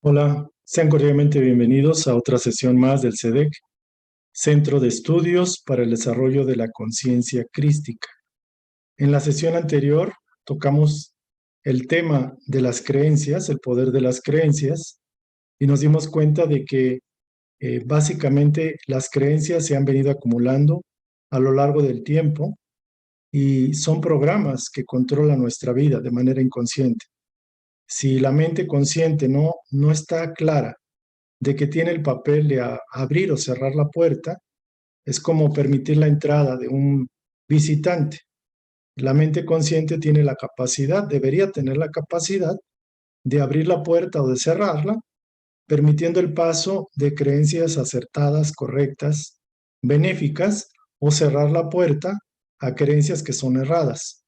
Hola, sean cordialmente bienvenidos a otra sesión más del CEDEC, Centro de Estudios para el Desarrollo de la Conciencia Crística. En la sesión anterior tocamos el tema de las creencias, el poder de las creencias, y nos dimos cuenta de que básicamente las creencias se han venido acumulando a lo largo del tiempo y son programas que controlan nuestra vida de manera inconsciente. Si la mente consciente no está clara de que tiene el papel de abrir o cerrar la puerta, es como permitir la entrada de un visitante. La mente consciente tiene la capacidad, debería tener la capacidad de abrir la puerta o de cerrarla, permitiendo el paso de creencias acertadas, correctas, benéficas, o cerrar la puerta a creencias que son erradas.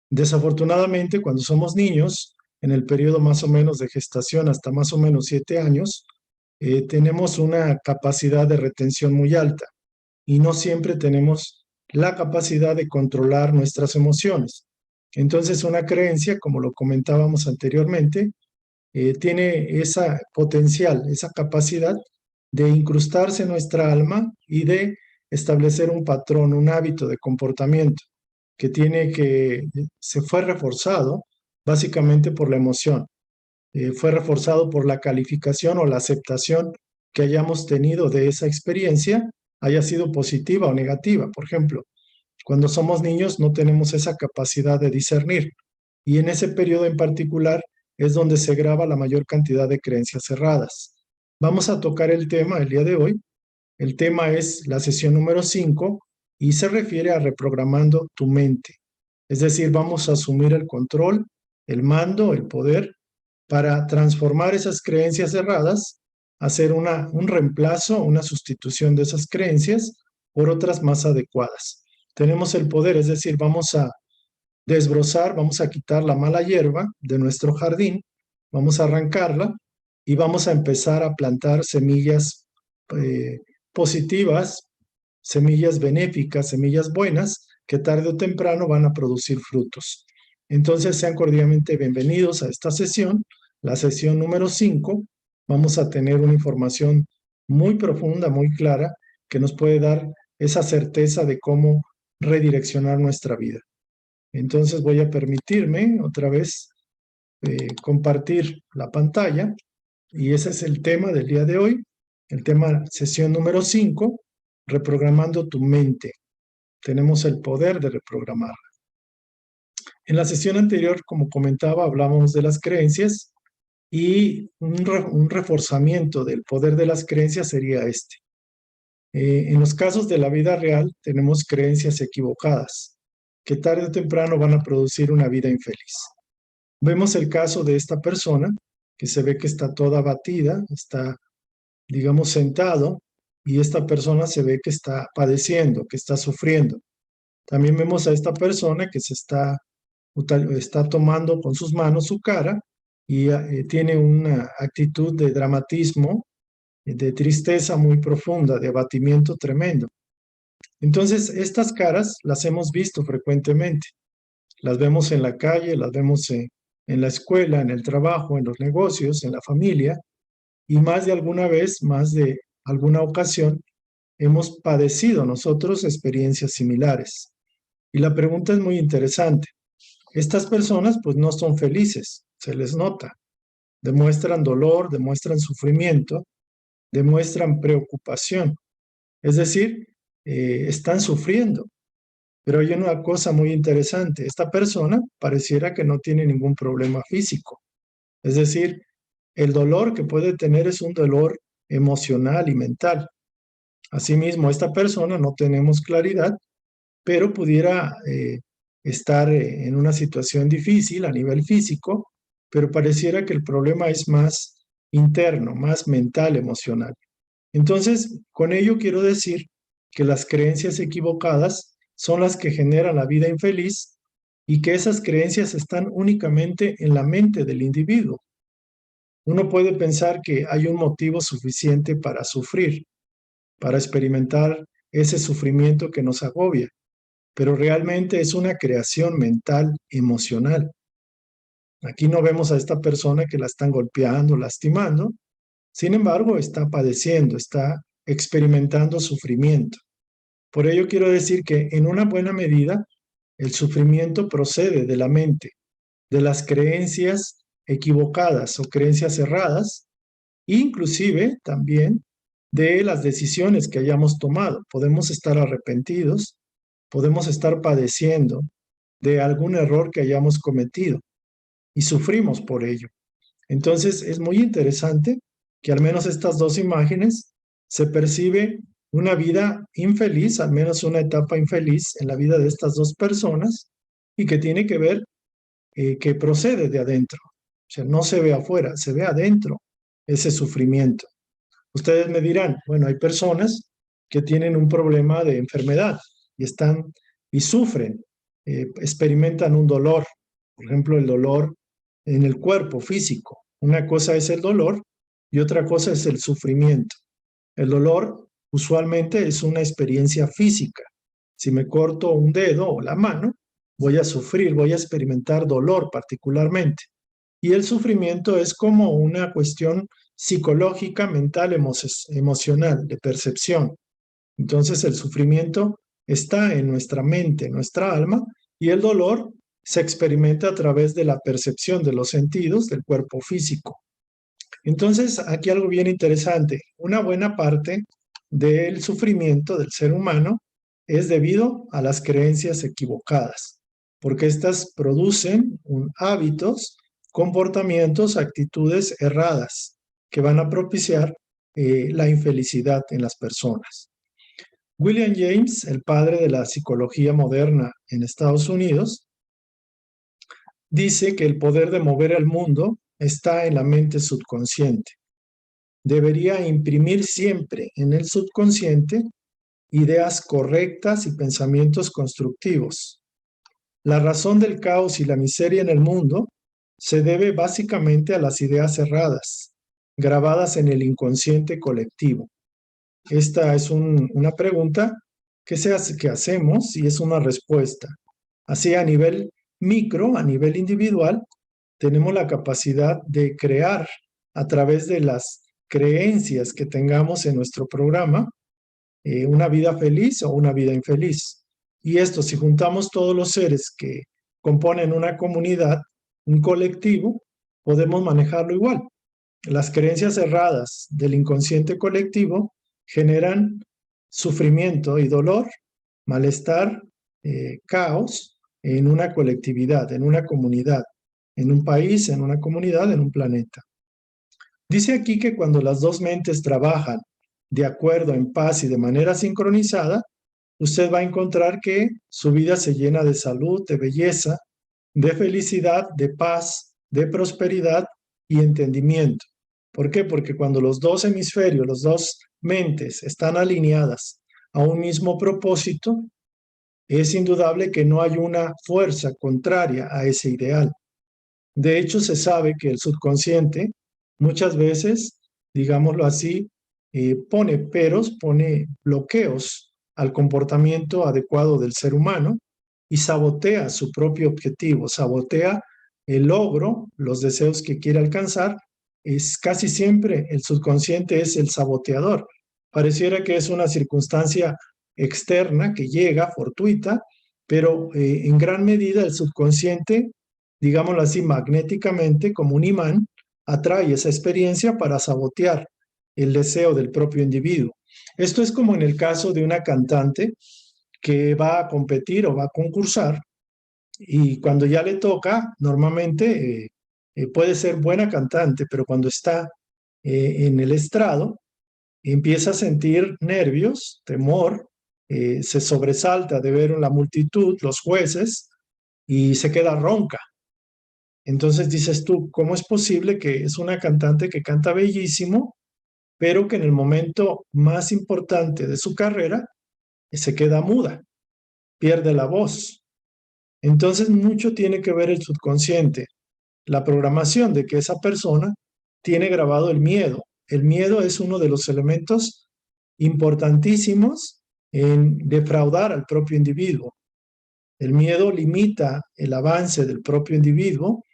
Desafortunadamente, cuando somos niños, en el periodo más o menos de gestación hasta más o menos 7 años, tenemos una capacidad de retención muy alta y no siempre tenemos la capacidad de controlar nuestras emociones. Entonces, una creencia, como lo comentábamos anteriormente, tiene esa potencial, esa capacidad de incrustarse en nuestra alma y de establecer un patrón, un hábito de comportamiento se fue reforzado básicamente por la emoción, fue reforzado por la calificación o la aceptación que hayamos tenido de esa experiencia, haya sido positiva o negativa. Por ejemplo, cuando somos niños no tenemos esa capacidad de discernir y en ese periodo en particular es donde se graba la mayor cantidad de creencias cerradas. Vamos a tocar el tema el día de hoy. El tema es la sesión número 5 y se refiere a reprogramando tu mente. Es decir, vamos a asumir el control, el mando, el poder para transformar esas creencias cerradas, hacer un reemplazo, una sustitución de esas creencias por otras más adecuadas. Tenemos el poder, es decir, vamos a desbrozar, vamos a quitar la mala hierba de nuestro jardín, vamos a arrancarla y vamos a empezar a plantar semillas eh, positivas, semillas benéficas, semillas buenas, que tarde o temprano van a producir frutos. Entonces, sean cordialmente bienvenidos a esta sesión, la sesión número 5. Vamos a tener una información muy profunda, muy clara, que nos puede dar esa certeza de cómo redireccionar nuestra vida. Entonces voy a permitirme otra vez compartir la pantalla y ese es el tema del día de hoy, el tema sesión número 5, reprogramando tu mente. Tenemos el poder de reprogramar. En la sesión anterior, como comentaba, hablamos de las creencias y un reforzamiento del poder de las creencias sería este. En los casos de la vida real tenemos creencias equivocadas que tarde o temprano van a producir una vida infeliz. Vemos el caso de esta persona que se ve que está toda abatida, está, digamos, sentado, y esta persona se ve que está padeciendo, que está sufriendo. También vemos a esta persona que está tomando con sus manos su cara y tiene una actitud de dramatismo, de tristeza muy profunda, de abatimiento tremendo. Entonces, estas caras las hemos visto frecuentemente. Las vemos en la calle, las vemos en la escuela, en el trabajo, en los negocios, en la familia, y más de alguna vez, más de alguna ocasión, hemos padecido nosotros experiencias similares. Y la pregunta es muy interesante. Estas personas pues no son felices, se les nota. Demuestran dolor, demuestran sufrimiento, demuestran preocupación. Es decir, están sufriendo. Pero hay una cosa muy interesante. Esta persona pareciera que no tiene ningún problema físico. Es decir, el dolor que puede tener es un dolor emocional y mental. Asimismo, esta persona no tenemos claridad, pero pudiera estar en una situación difícil a nivel físico, pero pareciera que el problema es más interno, más mental, emocional. Entonces, con ello quiero decir que las creencias equivocadas son las que generan la vida infeliz y que esas creencias están únicamente en la mente del individuo. Uno puede pensar que hay un motivo suficiente para sufrir, para experimentar ese sufrimiento que nos agobia, pero realmente es una creación mental, emocional. Aquí no vemos a esta persona que la están golpeando, lastimando, Sin embargo, está padeciendo, está experimentando sufrimiento. Por ello quiero decir que en una buena medida el sufrimiento procede de la mente, de las creencias equivocadas o creencias erradas, inclusive también de las decisiones que hayamos tomado. Podemos estar arrepentidos, podemos estar padeciendo de algún error que hayamos cometido y sufrimos por ello. Entonces es muy interesante que al menos estas dos imágenes se percibe una vida infeliz, al menos una etapa infeliz en la vida de estas dos personas y que tiene que ver que procede de adentro. O sea, no se ve afuera, se ve adentro ese sufrimiento. Ustedes me dirán, bueno, hay personas que tienen un problema de enfermedad y están y sufren, experimentan un dolor, por ejemplo, el dolor en el cuerpo físico. Una cosa es el dolor y otra cosa es el sufrimiento. El dolor usualmente es una experiencia física. Si me corto un dedo o la mano, voy a sufrir, voy a experimentar dolor particularmente. Y el sufrimiento es como una cuestión psicológica, mental, emocional, de percepción. Entonces el sufrimiento está en nuestra mente, en nuestra alma, y el dolor se experimenta a través de la percepción de los sentidos del cuerpo físico. Entonces, aquí algo bien interesante. Una buena parte del sufrimiento del ser humano es debido a las creencias equivocadas, porque estas producen hábitos, comportamientos, actitudes erradas que van a propiciar la infelicidad en las personas. William James, el padre de la psicología moderna en Estados Unidos, dice que el poder de mover al mundo está en la mente subconsciente. Debería imprimir siempre en el subconsciente ideas correctas y pensamientos constructivos. La razón del caos y la miseria en el mundo se debe básicamente a las ideas erradas, grabadas en el inconsciente colectivo. Esta es una pregunta que hacemos y es una respuesta. Así a nivel micro, a nivel individual, tenemos la capacidad de crear a través de las creencias que tengamos en nuestro programa una vida feliz o una vida infeliz. Y esto, si juntamos todos los seres que componen una comunidad, un colectivo, podemos manejarlo igual. Las creencias erradas del inconsciente colectivo generan sufrimiento y dolor, malestar, caos en una colectividad, en una comunidad, en un país, en una comunidad, en un planeta. Dice aquí que cuando las dos mentes trabajan de acuerdo, en paz y de manera sincronizada, usted va a encontrar que su vida se llena de salud, de belleza, de felicidad, de paz, de prosperidad y entendimiento. ¿Por qué? Porque cuando los dos hemisferios, las dos mentes están alineadas a un mismo propósito, es indudable que no hay una fuerza contraria a ese ideal. De hecho, se sabe que el subconsciente muchas veces, digámoslo así, pone peros, pone bloqueos al comportamiento adecuado del ser humano y sabotea su propio objetivo, sabotea el logro, los deseos que quiere alcanzar. Es casi siempre el subconsciente es el saboteador. Pareciera que es una circunstancia externa que llega, fortuita, pero en gran medida el subconsciente, digámoslo así, magnéticamente, como un imán, atrae esa experiencia para sabotear el deseo del propio individuo. Esto es como en el caso de una cantante que va a competir o va a concursar y cuando ya le toca, normalmente puede ser buena cantante, pero cuando está en el estrado, empieza a sentir nervios, temor, se sobresalta de ver la multitud, los jueces, y se queda ronca. Entonces dices tú, ¿cómo es posible que es una cantante que canta bellísimo, pero que en el momento más importante de su carrera se queda muda, pierde la voz? Entonces mucho tiene que ver el subconsciente, la programación de que esa persona tiene grabado el miedo. El miedo es uno de los elementos importantísimos en defraudar al propio individuo. El miedo limita el avance del propio individuo.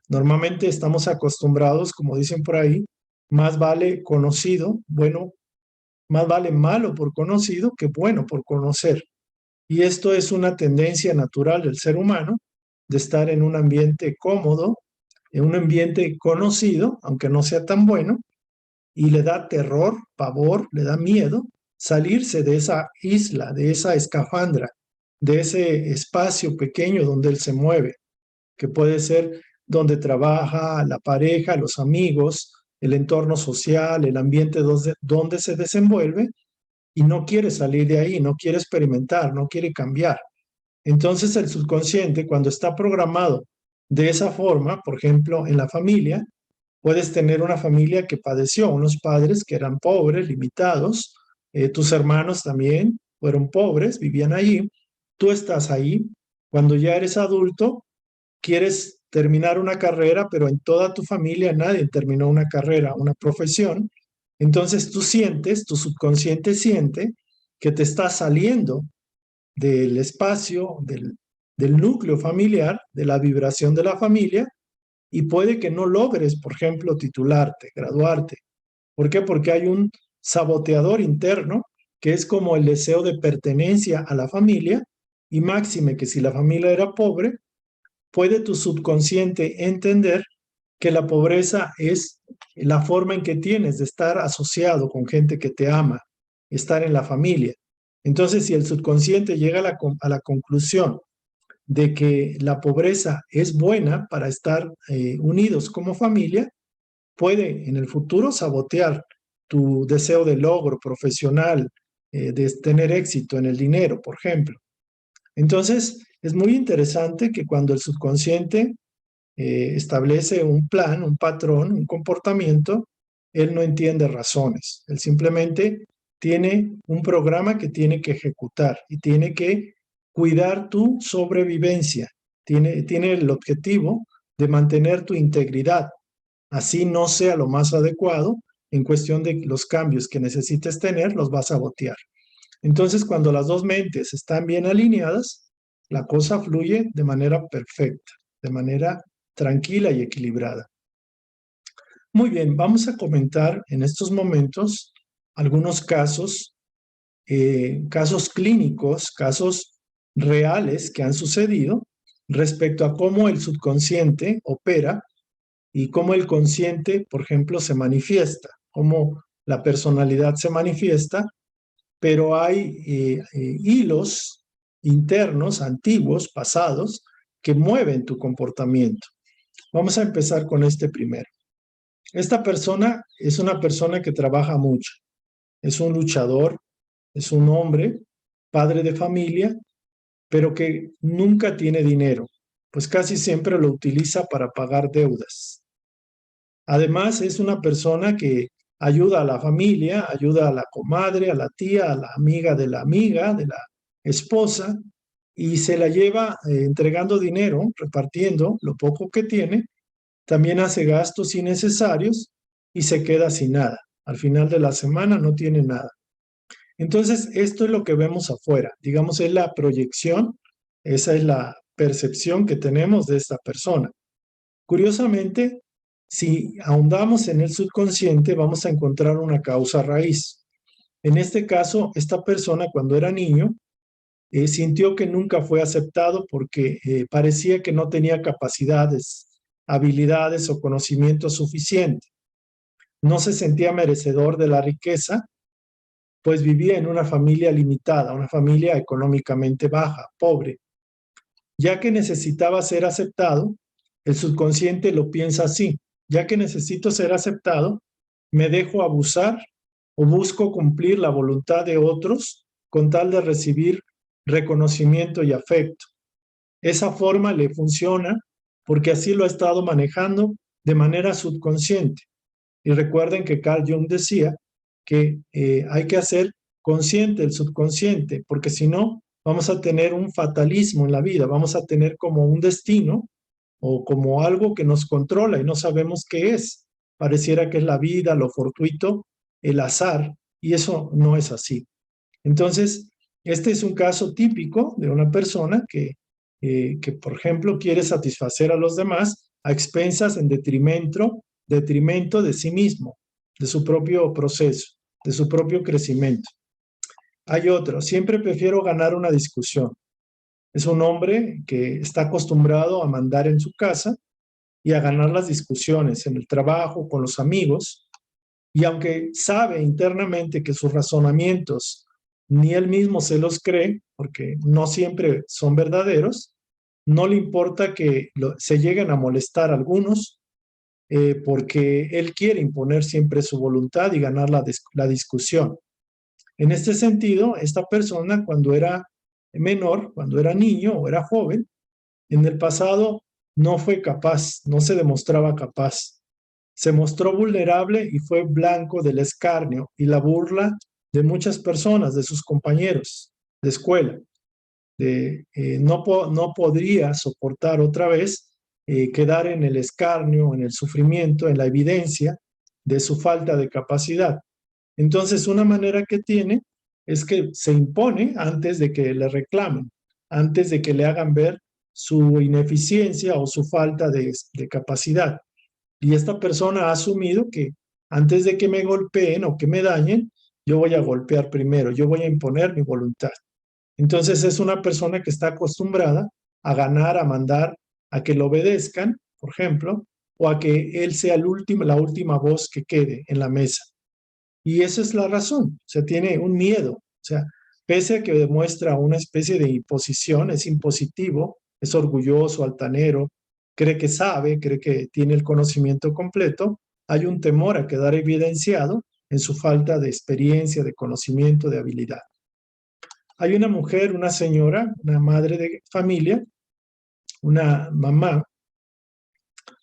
Normalmente estamos acostumbrados, como dicen por ahí, más vale conocido, bueno, más vale malo por conocido que bueno por conocer. Y esto es una tendencia natural del ser humano, de estar en un ambiente cómodo, en un ambiente conocido, aunque no sea tan bueno, y le da terror, pavor, le da miedo salirse de esa isla, de esa escafandra, de ese espacio pequeño donde él se mueve, que puede ser donde trabaja, la pareja, los amigos, el entorno social, el ambiente donde se desenvuelve, y no quiere salir de ahí, no quiere experimentar, no quiere cambiar. Entonces el subconsciente, cuando está programado de esa forma, por ejemplo, en la familia, puedes tener una familia que padeció, unos padres que eran pobres, limitados, tus hermanos también fueron pobres, vivían allí, tú estás ahí, cuando ya eres adulto, quieres terminar una carrera, pero en toda tu familia nadie terminó una carrera, una profesión, entonces tú sientes, tu subconsciente siente que te estás saliendo del espacio, del núcleo familiar, de la vibración de la familia, y puede que no logres, por ejemplo, titularte, graduarte. ¿Por qué? Porque hay un saboteador interno que es como el deseo de pertenencia a la familia, y máxime que si la familia era pobre, puede tu subconsciente entender que la pobreza es la forma en que tienes de estar asociado con gente que te ama, estar en la familia. Entonces, si el subconsciente llega a la conclusión de que la pobreza es buena para estar unidos como familia, puede en el futuro sabotear tu deseo de logro profesional, de tener éxito en el dinero, por ejemplo. Entonces, es muy interesante que cuando el subconsciente establece un plan, un patrón, un comportamiento, él no entiende razones, él simplemente tiene un programa que tiene que ejecutar y tiene que cuidar tu sobrevivencia, tiene el objetivo de mantener tu integridad, así no sea lo más adecuado en cuestión de los cambios que necesites tener, los vas a botear. Entonces, cuando las dos mentes están bien alineadas, la cosa fluye de manera perfecta, de manera tranquila y equilibrada. Muy bien, vamos a comentar en estos momentos algunos casos, casos clínicos, casos reales que han sucedido respecto a cómo el subconsciente opera y cómo el consciente, por ejemplo, se manifiesta, cómo la personalidad se manifiesta, pero hay hilos internos, antiguos, pasados, que mueven tu comportamiento. Vamos a empezar con este primero. Esta persona es una persona que trabaja mucho, es un luchador, es un hombre, padre de familia, pero que nunca tiene dinero, pues casi siempre lo utiliza para pagar deudas. Además, es una persona que ayuda a la familia, ayuda a la comadre, a la tía, a la amiga, de la esposa, y se la lleva entregando dinero, repartiendo lo poco que tiene. También hace gastos innecesarios y se queda sin nada. Al final de la semana no tiene nada. Entonces, esto es lo que vemos afuera. Digamos, es la proyección, esa es la percepción que tenemos de esta persona. Curiosamente, si ahondamos en el subconsciente, vamos a encontrar una causa raíz. En este caso, esta persona cuando era niño sintió que nunca fue aceptado porque parecía que no tenía capacidades, habilidades o conocimiento suficiente. No se sentía merecedor de la riqueza, pues vivía en una familia limitada, una familia económicamente baja, pobre. Ya que necesitaba ser aceptado, el subconsciente lo piensa así: ya que necesito ser aceptado, me dejo abusar o busco cumplir la voluntad de otros con tal de recibir reconocimiento y afecto. Esa forma le funciona porque así lo ha estado manejando de manera subconsciente. Y recuerden que Carl Jung decía que hay que hacer consciente el subconsciente, porque si no, vamos a tener un fatalismo en la vida, vamos a tener como un destino o como algo que nos controla y no sabemos qué es. Pareciera que es la vida, lo fortuito, el azar, y eso no es así. Entonces, este es un caso típico de una persona que, por ejemplo, quiere satisfacer a los demás a expensas, en detrimento de sí mismo. de su propio proceso, de su propio crecimiento. Hay otro, siempre prefiero ganar una discusión. Es un hombre que está acostumbrado a mandar en su casa y a ganar las discusiones en el trabajo, con los amigos, y aunque sabe internamente que sus razonamientos ni él mismo se los cree, porque no siempre son verdaderos, no le importa que se lleguen a molestar algunos, porque él quiere imponer siempre su voluntad y ganar la discusión. En este sentido, esta persona cuando era menor, cuando era niño o era joven, en el pasado no fue capaz, no se demostraba capaz. Se mostró vulnerable y fue blanco del escarnio y la burla de muchas personas, de sus compañeros de escuela. No podría soportar otra vez quedar en el escarnio, en el sufrimiento, en la evidencia de su falta de capacidad. Entonces, una manera que tiene es que se impone antes de que le reclamen, antes de que le hagan ver su ineficiencia o su falta de capacidad. Y esta persona ha asumido que antes de que me golpeen o que me dañen, yo voy a golpear primero, yo voy a imponer mi voluntad. Entonces es una persona que está acostumbrada a ganar, a mandar, a que lo obedezcan, por ejemplo, o a que él sea la última voz que quede en la mesa. Y esa es la razón, o sea, tiene un miedo, o sea, pese a que demuestra una especie de imposición, es impositivo, es orgulloso, altanero, cree que sabe, cree que tiene el conocimiento completo, hay un temor a quedar evidenciado en su falta de experiencia, de conocimiento, de habilidad. Hay una mujer, una señora, una madre de familia, una mamá.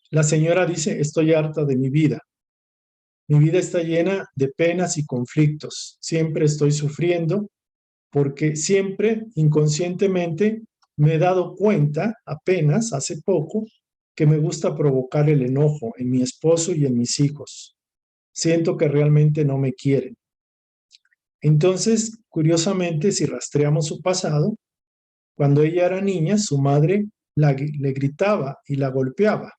La señora dice, estoy harta de mi vida. Mi vida está llena de penas y conflictos. Siempre estoy sufriendo porque siempre inconscientemente me he dado cuenta, apenas hace poco, que me gusta provocar el enojo en mi esposo y en mis hijos. Siento que realmente no me quieren. Entonces, curiosamente, si rastreamos su pasado, cuando ella era niña, su madre le gritaba y la golpeaba.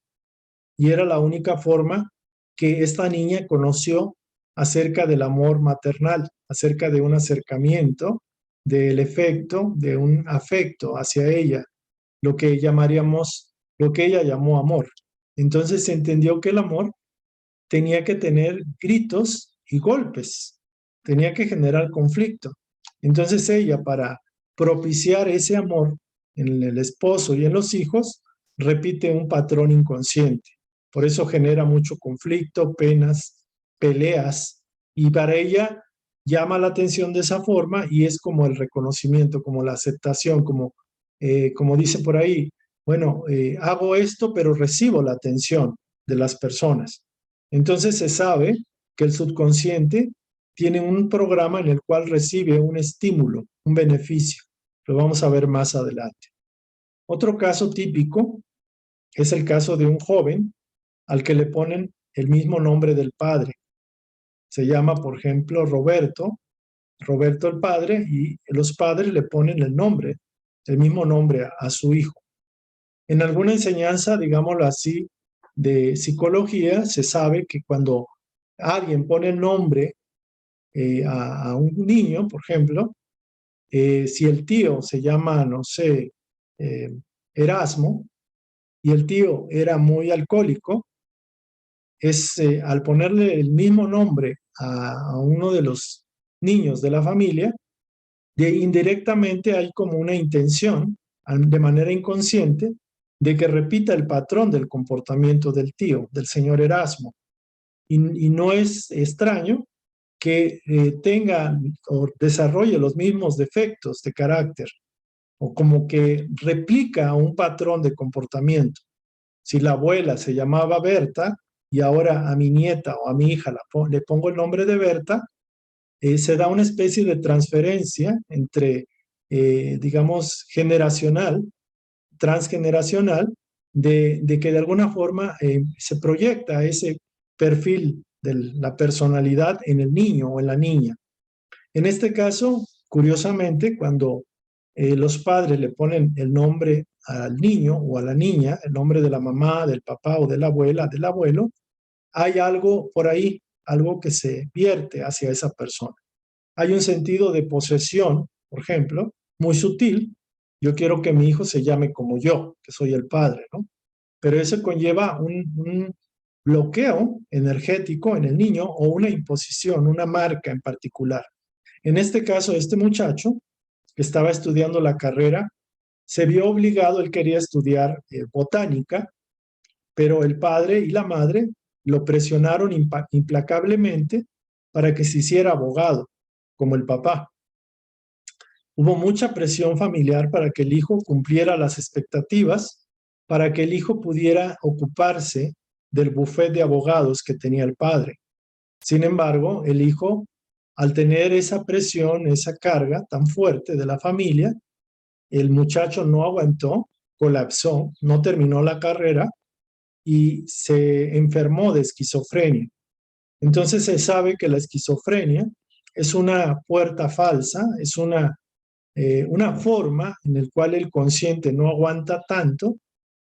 Y era la única forma que esta niña conoció acerca del amor maternal, acerca de un acercamiento, del efecto, de un afecto hacia ella, lo que llamaríamos, lo que ella llamó amor. Entonces se entendió que el amor tenía que tener gritos y golpes, tenía que generar conflicto. Entonces ella, para propiciar ese amor en el esposo y en los hijos, repite un patrón inconsciente. Por eso genera mucho conflicto, penas, peleas, y para ella llama la atención de esa forma y es como el reconocimiento, como la aceptación, como dice por ahí, bueno, hago esto, pero recibo la atención de las personas. Entonces se sabe que el subconsciente tiene un programa en el cual recibe un estímulo, un beneficio. Lo vamos a ver más adelante. Otro caso típico es el caso de un joven al que le ponen el mismo nombre del padre. Se llama, por ejemplo, Roberto el padre, y los padres le ponen el mismo nombre a su hijo. En alguna enseñanza, digámoslo así, de psicología, se sabe que cuando alguien pone el nombre a un niño, por ejemplo, si el tío se llama, no sé, eh, Erasmo, y el tío era muy alcohólico, al ponerle el mismo nombre a uno de los niños de la familia, indirectamente hay como una intención, de manera inconsciente, de que repita el patrón del comportamiento del tío, del señor Erasmo. Y no es extraño que tenga o desarrolle los mismos defectos de carácter, o como que replica un patrón de comportamiento. Si la abuela se llamaba Berta y ahora a mi nieta o a mi hija le pongo el nombre de Berta, se da una especie de transferencia entre, digamos, generacional, transgeneracional, de que de alguna forma se proyecta ese perfil de la personalidad en el niño o en la niña. En este caso, curiosamente, cuando los padres le ponen el nombre al niño o a la niña, el nombre de la mamá, del papá o de la abuela, del abuelo, hay algo por ahí algo que se vierte hacia esa persona. Hay un sentido de posesión, por ejemplo, muy sutil. Yo quiero que mi hijo se llame como yo, que soy el padre, ¿no? Pero eso conlleva un bloqueo energético en el niño o una imposición, una marca en particular. En este caso, este muchacho que estaba estudiando la carrera se vio obligado, él quería estudiar botánica, pero el padre y la madre lo presionaron implacablemente para que se hiciera abogado, como el papá. Hubo mucha presión familiar para que el hijo cumpliera las expectativas, para que el hijo pudiera ocuparse del bufete de abogados que tenía el padre. Sin embargo, el hijo, al tener esa presión, esa carga tan fuerte de la familia, el muchacho no aguantó, colapsó, no terminó la carrera y se enfermó de esquizofrenia. Entonces se sabe que la esquizofrenia es una puerta falsa, es una forma en la cual el consciente no aguanta tanto,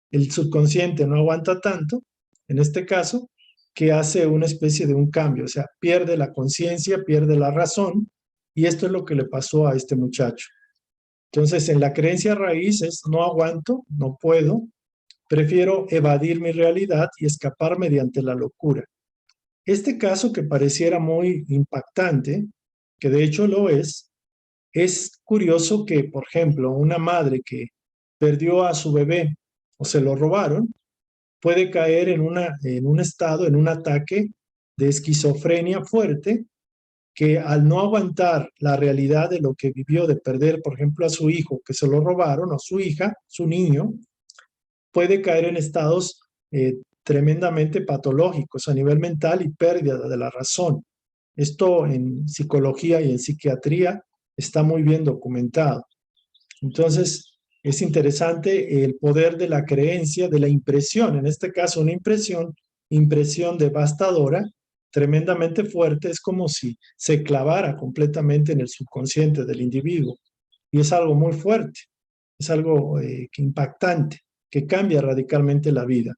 el subconsciente no aguanta tanto, en este caso, que hace una especie de un cambio, o sea, pierde la conciencia, pierde la razón, y esto es lo que le pasó a este muchacho. Entonces, en la creencia raíz es no aguanto, no puedo, prefiero evadir mi realidad y escapar mediante la locura. Este caso que pareciera muy impactante, que de hecho lo es curioso que, por ejemplo, una madre que perdió a su bebé o se lo robaron, puede caer en un estado, en un ataque de esquizofrenia fuerte, que al no aguantar la realidad de lo que vivió de perder, por ejemplo, a su hijo que se lo robaron, o su hija, su niño, puede caer en estados tremendamente patológicos a nivel mental y pérdida de la razón. Esto en psicología y en psiquiatría está muy bien documentado. Entonces, es interesante el poder de la creencia, de la impresión, en este caso una impresión devastadora, tremendamente fuerte, es como si se clavara completamente en el subconsciente del individuo. Y es algo muy fuerte, es algo impactante, que cambia radicalmente la vida.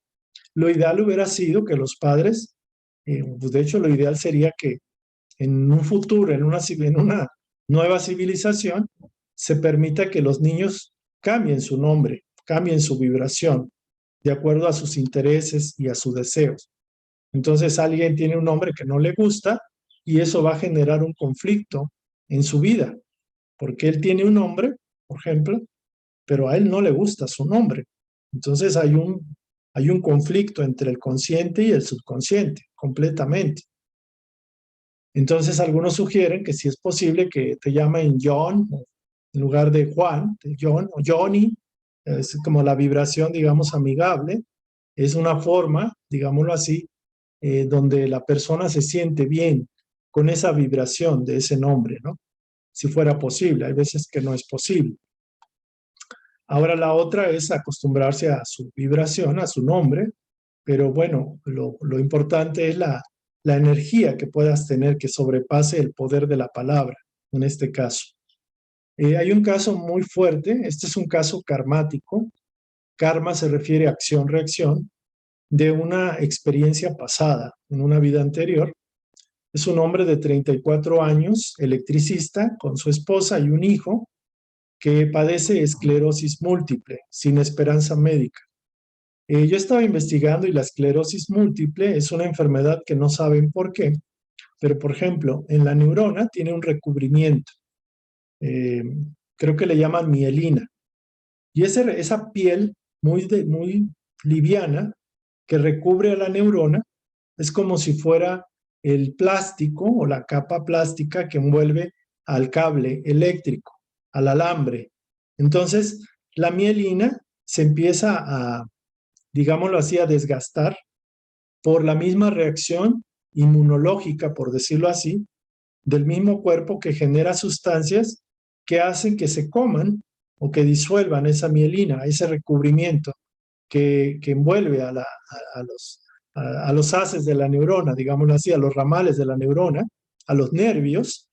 Lo ideal hubiera sido que los padres, pues de hecho lo ideal sería que en un futuro, en una nueva civilización, se permita que los niños cambien su nombre, cambien su vibración, de acuerdo a sus intereses y a sus deseos. Entonces alguien tiene un nombre que no le gusta y eso va a generar un conflicto en su vida, porque él tiene un nombre, por ejemplo, pero a él no le gusta su nombre. Entonces hay un conflicto entre el consciente y el subconsciente, completamente. Entonces algunos sugieren que si es posible que te llamen John en lugar de Juan, de John o Johnny, es como la vibración, digamos, amigable, es una forma, digámoslo así, donde la persona se siente bien con esa vibración de ese nombre, ¿no? Si fuera posible, hay veces que no es posible. Ahora la otra es acostumbrarse a su vibración, a su nombre, pero bueno, lo importante es la energía que puedas tener que sobrepase el poder de la palabra, en este caso. Hay un caso muy fuerte, este es un caso karmático. Karma se refiere a acción-reacción de una experiencia pasada, en una vida anterior. Es un hombre de 34 años, electricista, con su esposa y un hijo, que padece esclerosis múltiple, sin esperanza médica. Yo estaba investigando y la esclerosis múltiple es una enfermedad que no saben por qué, pero por ejemplo, en la neurona tiene un recubrimiento, eh, creo que le llaman mielina, y esa piel muy liviana que recubre a la neurona es como si fuera el plástico o la capa plástica que envuelve al cable eléctrico, al alambre. Entonces, la mielina se empieza a, digámoslo así, a desgastar por la misma reacción inmunológica, por decirlo así, del mismo cuerpo que genera sustancias que hacen que se coman o que disuelvan esa mielina, ese recubrimiento que envuelve a los haces de la neurona, digámoslo así, a los ramales de la neurona, a los nervios,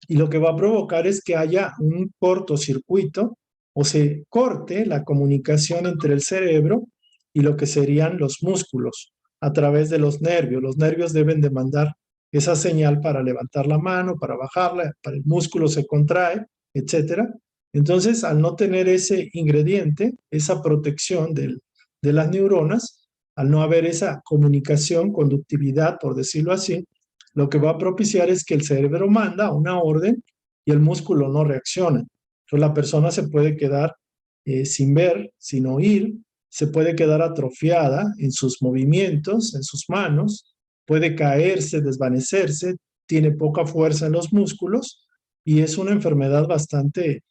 y lo que va a provocar es que haya un cortocircuito o se corte la comunicación entre el cerebro y lo que serían los músculos a través de los nervios. Los nervios deben de mandar esa señal para levantar la mano, para bajarla, para el músculo se contrae, etcétera. Entonces, al no tener ese ingrediente, esa protección de las neuronas, al no haber esa comunicación, conductividad, por decirlo así, lo que va a propiciar es que el cerebro manda una orden y el músculo no reacciona. Entonces, la persona se puede quedar sin ver, sin oír, se puede quedar atrofiada en sus movimientos, en sus manos, puede caerse, desvanecerse, tiene poca fuerza en los músculos y es una enfermedad bastante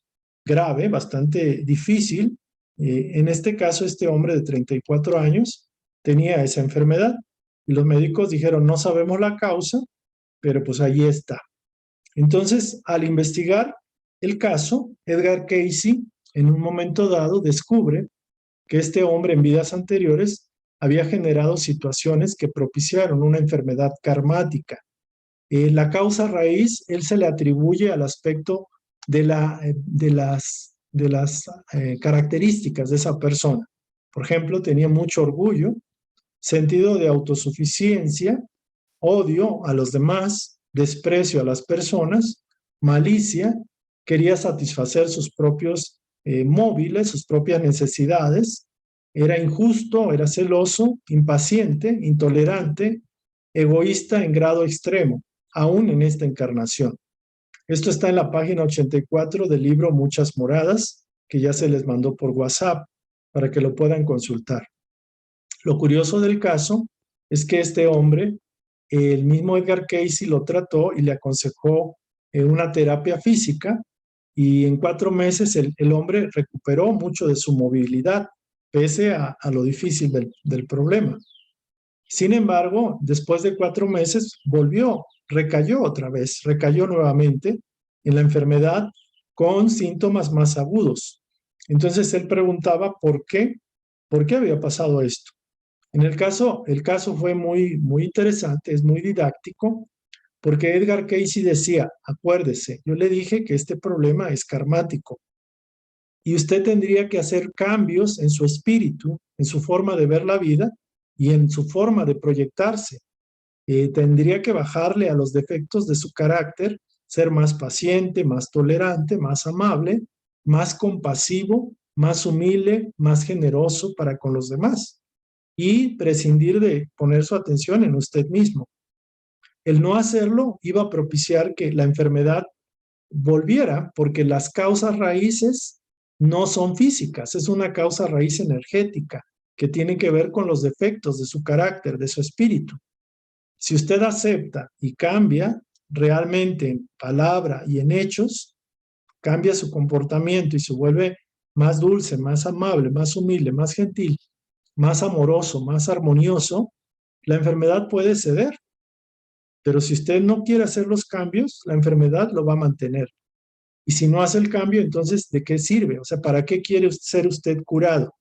grave, bastante difícil. En este caso, este hombre de 34 años tenía esa enfermedad y los médicos dijeron, no sabemos la causa, pero pues ahí está. Entonces, al investigar el caso, Edgar Cayce en un momento dado descubre que este hombre en vidas anteriores había generado situaciones que propiciaron una enfermedad karmática. La causa raíz, él se le atribuye al aspecto de las características de esa persona. Por ejemplo, tenía mucho orgullo, sentido de autosuficiencia, odio a los demás, desprecio a las personas, malicia, quería satisfacer sus propios móviles, sus propias necesidades, era injusto, era celoso, impaciente, intolerante, egoísta en grado extremo, aún en esta encarnación. Esto está en la página 84 del libro Muchas Moradas, que ya se les mandó por WhatsApp para que lo puedan consultar. Lo curioso del caso es que este hombre, el mismo Edgar Cayce lo trató y le aconsejó una terapia física y en 4 meses el hombre recuperó mucho de su movilidad, pese a lo difícil del problema. Sin embargo, después de 4 meses volvió, recayó otra vez, recayó nuevamente en la enfermedad con síntomas más agudos. Entonces él preguntaba por qué había pasado esto. El caso fue muy interesante, es muy didáctico, porque Edgar Cayce decía, acuérdese, yo le dije que este problema es karmático y usted tendría que hacer cambios en su espíritu, en su forma de ver la vida y en su forma de proyectarse. Tendría que bajarle a los defectos de su carácter, ser más paciente, más tolerante, más amable, más compasivo, más humilde, más generoso para con los demás y prescindir de poner su atención en usted mismo. El no hacerlo iba a propiciar que la enfermedad volviera porque las causas raíces no son físicas, es una causa raíz energética que tiene que ver con los defectos de su carácter, de su espíritu. Si usted acepta y cambia realmente en palabra y en hechos, cambia su comportamiento y se vuelve más dulce, más amable, más humilde, más gentil, más amoroso, más armonioso, la enfermedad puede ceder. Pero si usted no quiere hacer los cambios, la enfermedad lo va a mantener. Y si no hace el cambio, entonces, ¿de qué sirve? O sea, ¿para qué quiere ser usted curado?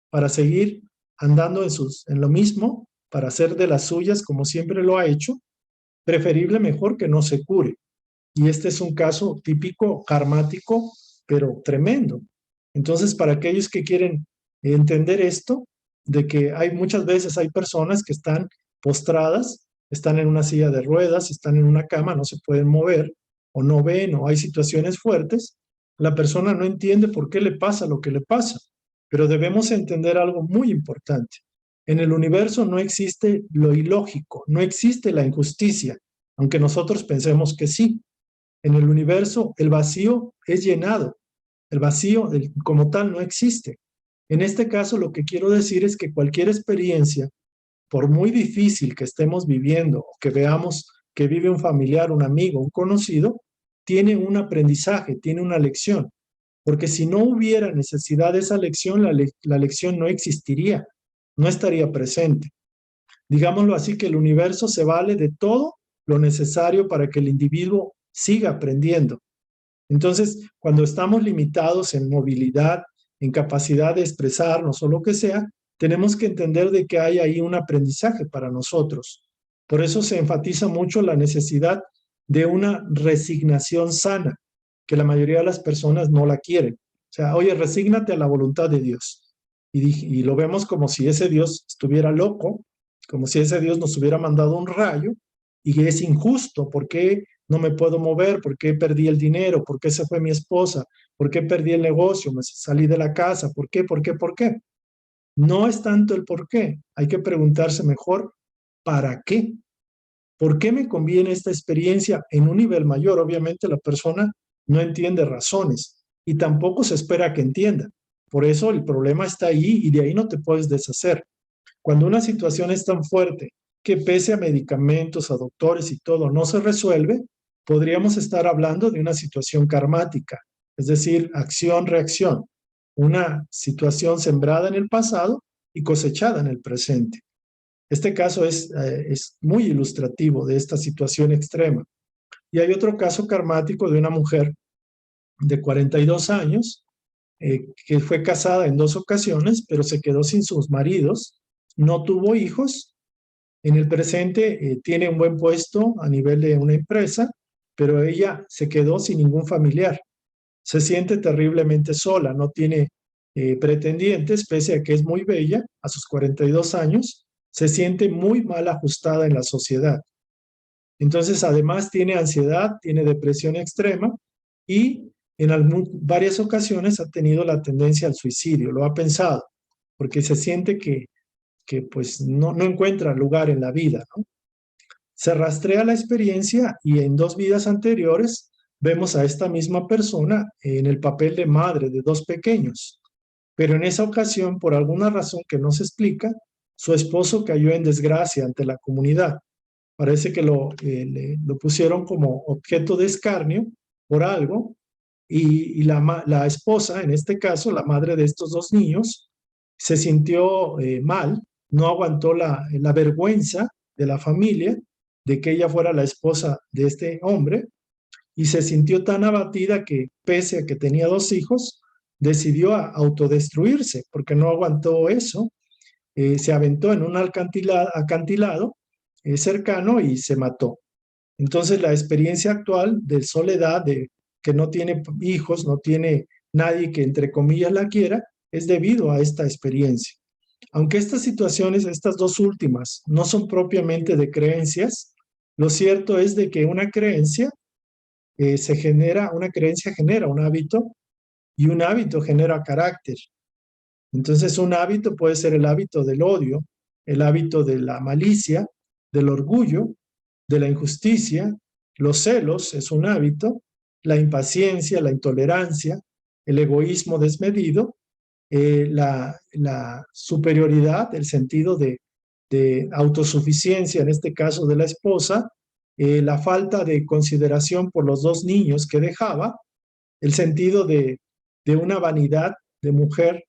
¿Para seguir andando en lo mismo? ¿Para hacer de las suyas como siempre lo ha hecho? Preferible mejor que no se cure. Y este es un caso típico karmático, pero tremendo. Entonces, para aquellos que quieren entender esto, de que muchas veces hay personas que están postradas, están en una silla de ruedas, están en una cama, no se pueden mover, o no ven, o hay situaciones fuertes, la persona no entiende por qué le pasa lo que le pasa. Pero debemos entender algo muy importante. En el universo no existe lo ilógico, no existe la injusticia, aunque nosotros pensemos que sí. En el universo el vacío es llenado, el vacío como tal no existe. En este caso lo que quiero decir es que cualquier experiencia, por muy difícil que estemos viviendo o que veamos que vive un familiar, un amigo, un conocido, tiene un aprendizaje, tiene una lección. Porque si no hubiera necesidad de esa lección, la lección no existiría, no estaría presente. Digámoslo así, que el universo se vale de todo lo necesario para que el individuo siga aprendiendo. Entonces, cuando estamos limitados en movilidad, en capacidad de expresarnos o lo que sea, tenemos que entender de que hay ahí un aprendizaje para nosotros. Por eso se enfatiza mucho la necesidad de una resignación sana, que la mayoría de las personas no la quieren. O sea, oye, resígnate a la voluntad de Dios. Y lo vemos como si ese Dios estuviera loco, como si ese Dios nos hubiera mandado un rayo y es injusto, ¿por qué no me puedo mover? ¿Por qué perdí el dinero? ¿Por qué se fue mi esposa? ¿Por qué perdí el negocio? ¿Me salí de la casa? ¿Por qué? ¿Por qué? ¿Por qué? No es tanto el por qué, hay que preguntarse mejor, ¿para qué? ¿Por qué me conviene esta experiencia en un nivel mayor? Obviamente la persona no entiende razones y tampoco se espera que entienda. Por eso el problema está ahí y de ahí no te puedes deshacer. Cuando una situación es tan fuerte que pese a medicamentos, a doctores y todo no se resuelve, podríamos estar hablando de una situación karmática, es decir, acción-reacción, una situación sembrada en el pasado y cosechada en el presente. Este caso es muy ilustrativo de esta situación extrema. Y hay otro caso karmático de una mujer de 42 años que fue casada en 2 ocasiones, pero se quedó sin sus maridos, no tuvo hijos. En el presente tiene un buen puesto a nivel de una empresa, pero ella se quedó sin ningún familiar. Se siente terriblemente sola, no tiene pretendientes, pese a que es muy bella, a sus 42 años, se siente muy mal ajustada en la sociedad. Entonces, además, tiene ansiedad, tiene depresión extrema y varias ocasiones ha tenido la tendencia al suicidio, lo ha pensado, porque se siente que pues no encuentra lugar en la vida, ¿no? Se rastrea la experiencia y en 2 vidas anteriores vemos a esta misma persona en el papel de madre de 2 pequeños. Pero en esa ocasión, por alguna razón que no se explica, su esposo cayó en desgracia ante la comunidad. Parece que lo pusieron como objeto de escarnio por algo y la esposa, en este caso, la madre de estos 2 niños, se sintió mal, no aguantó la vergüenza de la familia de que ella fuera la esposa de este hombre y se sintió tan abatida que, pese a que tenía 2 hijos, decidió autodestruirse porque no aguantó eso. Se aventó en un acantilado cercano y se mató. Entonces la experiencia actual de soledad, de que no tiene hijos, no tiene nadie que entre comillas la quiera, es debido a esta experiencia. Aunque estas situaciones, estas 2 últimas, no son propiamente de creencias, lo cierto es de que una creencia una creencia genera un hábito y un hábito genera carácter. Entonces un hábito puede ser el hábito del odio, el hábito de la malicia, del orgullo, de la injusticia, los celos es un hábito, la impaciencia, la intolerancia, el egoísmo desmedido, la superioridad, el sentido de autosuficiencia, en este caso de la esposa, la falta de consideración por los 2 niños que dejaba, el sentido de una vanidad de mujer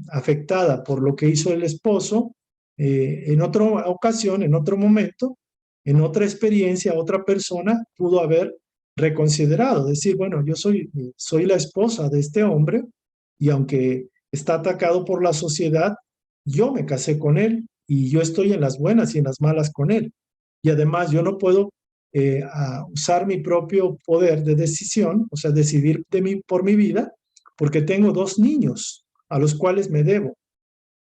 afectada por lo que hizo el esposo. En otra ocasión, en otro momento, en otra experiencia, otra persona pudo haber reconsiderado, decir, bueno, yo soy la esposa de este hombre y aunque está atacado por la sociedad, yo me casé con él y yo estoy en las buenas y en las malas con él. Y además yo no puedo usar mi propio poder de decisión, o sea, decidir por mi vida, porque tengo 2 niños a los cuales me debo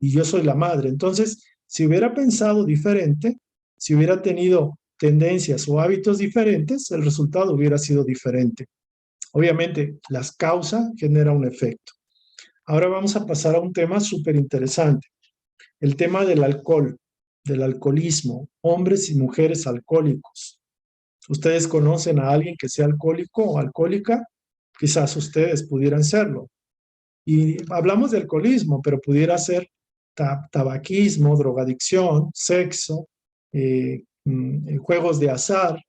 y yo soy la madre. Entonces, si hubiera pensado diferente, si hubiera tenido tendencias o hábitos diferentes, el resultado hubiera sido diferente. Obviamente, las causas generan un efecto. Ahora vamos a pasar a un tema súper interesante, el tema del alcohol, del alcoholismo, hombres y mujeres alcohólicos. ¿Ustedes conocen a alguien que sea alcohólico o alcohólica? Quizás ustedes pudieran serlo. Y hablamos de alcoholismo, pero pudiera ser tabaquismo, drogadicción, sexo, juegos de azar,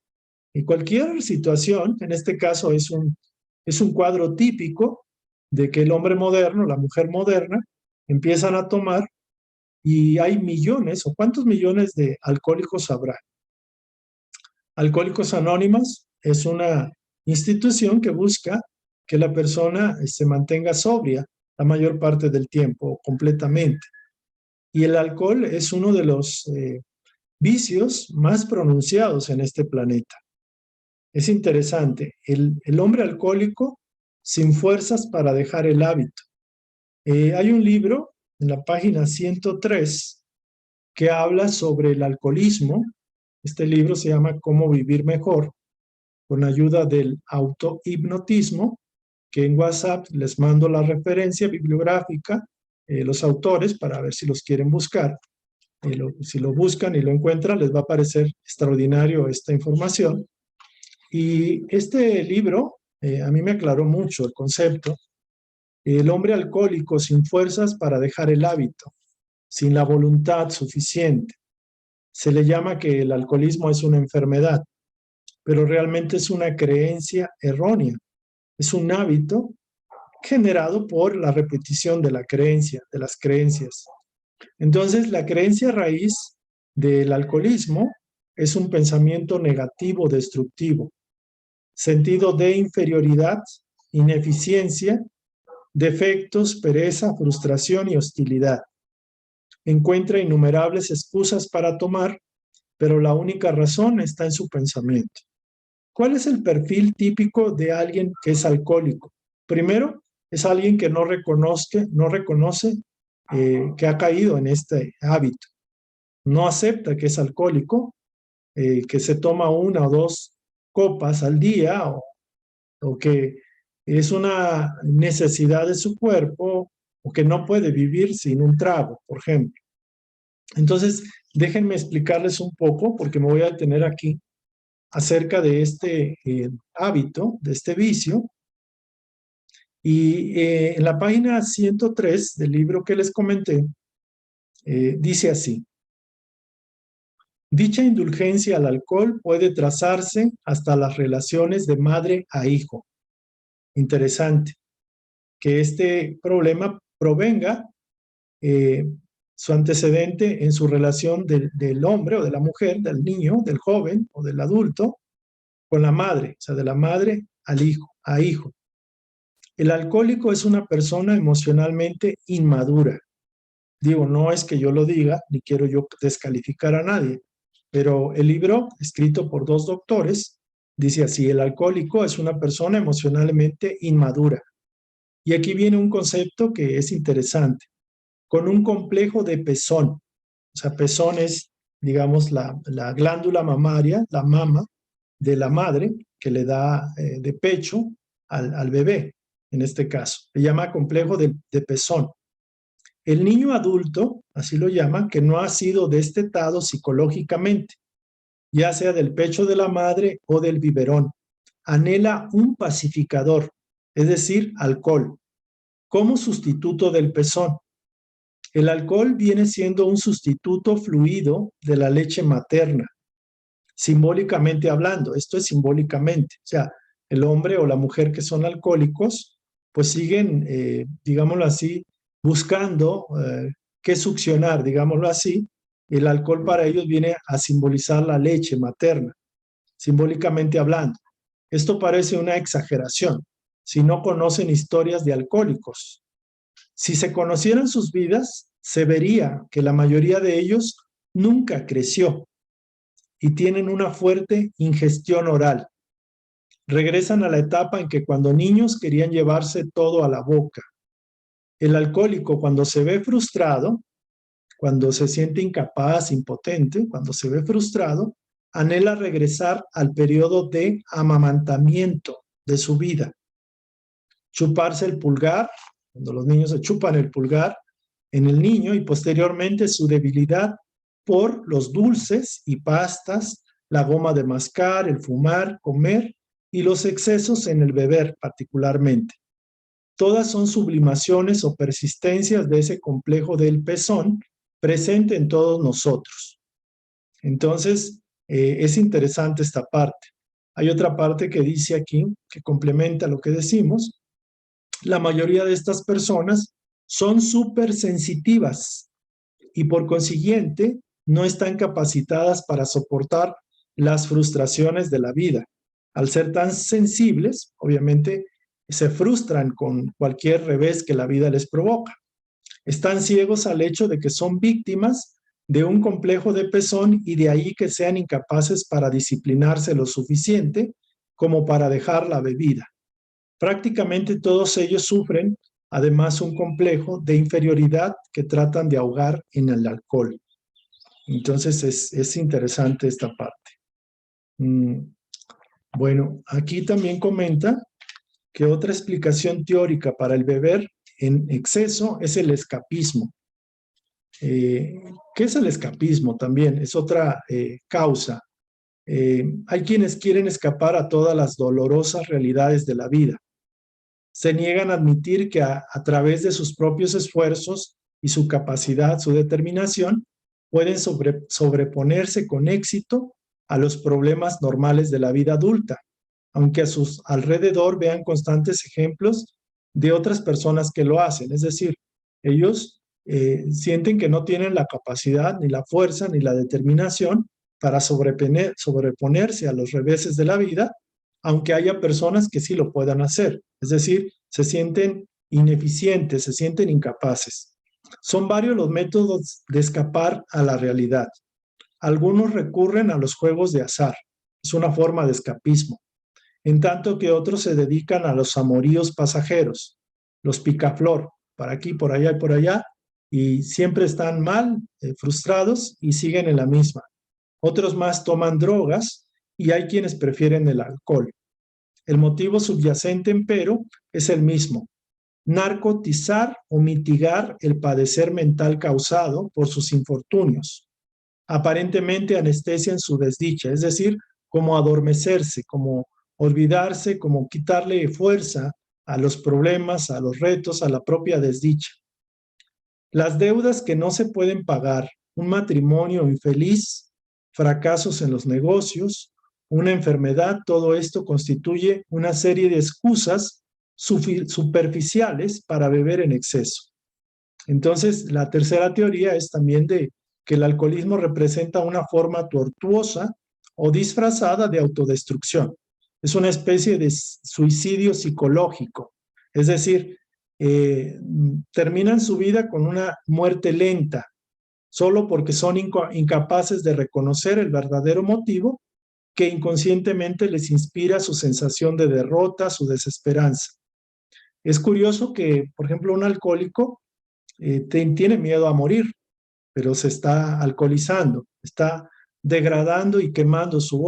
y cualquier situación. En este caso es un cuadro típico de que el hombre moderno, la mujer moderna, empiezan a tomar y hay millones, o cuántos millones de alcohólicos habrá. Alcohólicos Anónimos es una institución que busca que la persona se mantenga sobria la mayor parte del tiempo, completamente. Y el alcohol es uno de los vicios más pronunciados en este planeta. Es interesante, el hombre alcohólico sin fuerzas para dejar el hábito. Hay un libro en la página 103 que habla sobre el alcoholismo Este libro se llama Cómo vivir mejor, con ayuda del autohipnotismo, que en WhatsApp les mando la referencia bibliográfica, los autores, para ver si los quieren buscar. Si lo buscan y lo encuentran, les va a parecer extraordinario esta información. Y este libro a mí me aclaró mucho el concepto. El hombre alcohólico sin fuerzas para dejar el hábito, sin la voluntad suficiente. Se le llama que el alcoholismo es una enfermedad, pero realmente es una creencia errónea. Es un hábito generado por la repetición de la creencia, de las creencias. Entonces, la creencia raíz del alcoholismo es un pensamiento negativo, destructivo, sentido de inferioridad, ineficiencia, defectos, pereza, frustración y hostilidad. Encuentra innumerables excusas para tomar, pero la única razón está en su pensamiento. ¿Cuál es el perfil típico de alguien que es alcohólico? Primero, es alguien que no reconoce que ha caído en este hábito. No acepta que es alcohólico, que se toma 1 o 2 copas al día o que es una necesidad de su cuerpo o que no puede vivir sin un trago, por ejemplo. Entonces, déjenme explicarles un poco, porque me voy a detener aquí, acerca de este hábito, de este vicio. Y en la página 103 del libro que les comenté, dice así: dicha indulgencia al alcohol puede trazarse hasta las relaciones de madre a hijo. Interesante que este problema provenga su antecedente en su relación del hombre o de la mujer, del niño, del joven o del adulto, con la madre, o sea, de la madre al hijo, a hijo. El alcohólico es una persona emocionalmente inmadura. Digo, no es que yo lo diga, ni quiero yo descalificar a nadie, pero el libro, escrito por 2 doctores, dice así: el alcohólico es una persona emocionalmente inmadura. Y aquí viene un concepto que es interesante, con un complejo de pezón. O sea, pezón es, digamos, la glándula mamaria, la mama de la madre que le da de pecho al bebé, en este caso. Se llama complejo de pezón. El niño adulto, así lo llaman, que no ha sido destetado psicológicamente, ya sea del pecho de la madre o del biberón, anhela un pacificador, es decir, alcohol, como sustituto del pezón. El alcohol viene siendo un sustituto fluido de la leche materna, simbólicamente hablando. Esto es simbólicamente. O sea, el hombre o la mujer que son alcohólicos, pues siguen, digámoslo así, buscando qué succionar, digámoslo así. El alcohol para ellos viene a simbolizar la leche materna, simbólicamente hablando. Esto parece una exageración si no conocen historias de alcohólicos. Si se conocieran sus vidas, se vería que la mayoría de ellos nunca creció y tienen una fuerte ingestión oral. Regresan a la etapa en que cuando niños querían llevarse todo a la boca. El alcohólico, cuando se ve frustrado, cuando se siente incapaz, impotente, cuando se ve frustrado, anhela regresar al periodo de amamantamiento de su vida. Chuparse el pulgar, cuando los niños se chupan el pulgar en el niño, y posteriormente su debilidad por los dulces y pastas, la goma de mascar, el fumar, comer y los excesos en el beber particularmente. Todas son sublimaciones o persistencias de ese complejo del pezón presente en todos nosotros. Entonces, es interesante esta parte. Hay otra parte que dice aquí, que complementa lo que decimos. La mayoría de estas personas son súper sensitivas y por consiguiente no están capacitadas para soportar las frustraciones de la vida. Al ser tan sensibles, obviamente se frustran con cualquier revés que la vida les provoca. Están ciegos al hecho de que son víctimas de un complejo de pezón y de ahí que sean incapaces para disciplinarse lo suficiente como para dejar la bebida. Prácticamente todos ellos sufren además un complejo de inferioridad que tratan de ahogar en el alcohol. Entonces es interesante esta parte. Bueno, aquí también comenta que otra explicación teórica para el beber en exceso es el escapismo. ¿Qué es el escapismo? También es otra causa. Hay quienes quieren escapar a todas las dolorosas realidades de la vida. Se niegan a admitir que a través de sus propios esfuerzos y su capacidad, su determinación, pueden sobreponerse con éxito a los problemas normales de la vida adulta, aunque a sus alrededor vean constantes ejemplos de otras personas que lo hacen. Es decir, ellos sienten que no tienen la capacidad, ni la fuerza, ni la determinación para sobreponerse a los reveses de la vida, aunque haya personas que sí lo puedan hacer. Es decir, se sienten ineficientes, se sienten incapaces. Son varios los métodos de escapar a la realidad. Algunos recurren a los juegos de azar. Es una forma de escapismo. En tanto que otros se dedican a los amoríos pasajeros, los picaflor, por aquí, por allá y por allá, y siempre están mal, frustrados y siguen en la misma. Otros más toman drogas y hay quienes prefieren el alcohol. El motivo subyacente, empero, es el mismo: narcotizar o mitigar el padecer mental causado por sus infortunios. Aparentemente anestesian su desdicha, es decir, como adormecerse, como olvidarse, como quitarle fuerza a los problemas, a los retos, a la propia desdicha. Las deudas que no se pueden pagar, un matrimonio infeliz, fracasos en los negocios, una enfermedad, todo esto constituye una serie de excusas superficiales para beber en exceso. Entonces, la tercera teoría es también de que el alcoholismo representa una forma tortuosa o disfrazada de autodestrucción. Es una especie de suicidio psicológico. Es decir, terminan su vida con una muerte lenta, solo porque son incapaces de reconocer el verdadero motivo que inconscientemente les inspira su sensación de derrota, su desesperanza. Es curioso que, por ejemplo, un alcohólico tiene miedo a morir, pero se está alcoholizando, está degradando y quemando sus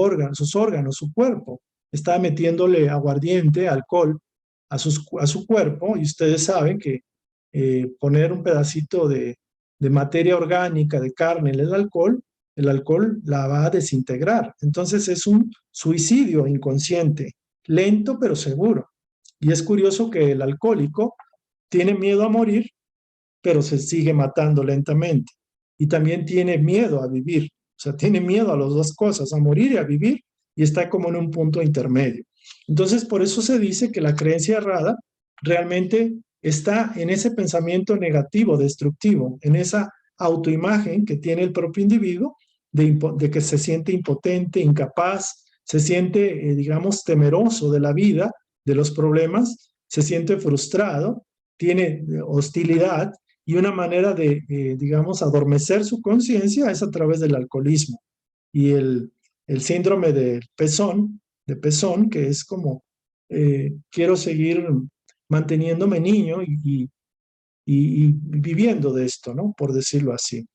órganos, su cuerpo. Está metiéndole aguardiente, alcohol a su cuerpo, y ustedes saben que poner un pedacito de materia orgánica, de carne en el alcohol la va a desintegrar. Entonces es un suicidio inconsciente, lento pero seguro. Y es curioso que el alcohólico tiene miedo a morir, pero se sigue matando lentamente. Y también tiene miedo a vivir. O sea, tiene miedo a las dos cosas, a morir y a vivir, y está como en un punto intermedio. Entonces, por eso se dice que la creencia errada realmente está en ese pensamiento negativo, destructivo, en esa autoimagen que tiene el propio individuo de que se siente impotente, incapaz, se siente, digamos, temeroso de la vida, de los problemas, se siente frustrado, tiene hostilidad, y una manera de, digamos, adormecer su conciencia es a través del alcoholismo. Y el síndrome de pezón, que es como, quiero seguir manteniéndome niño y viviendo de esto, ¿no? Por decirlo así.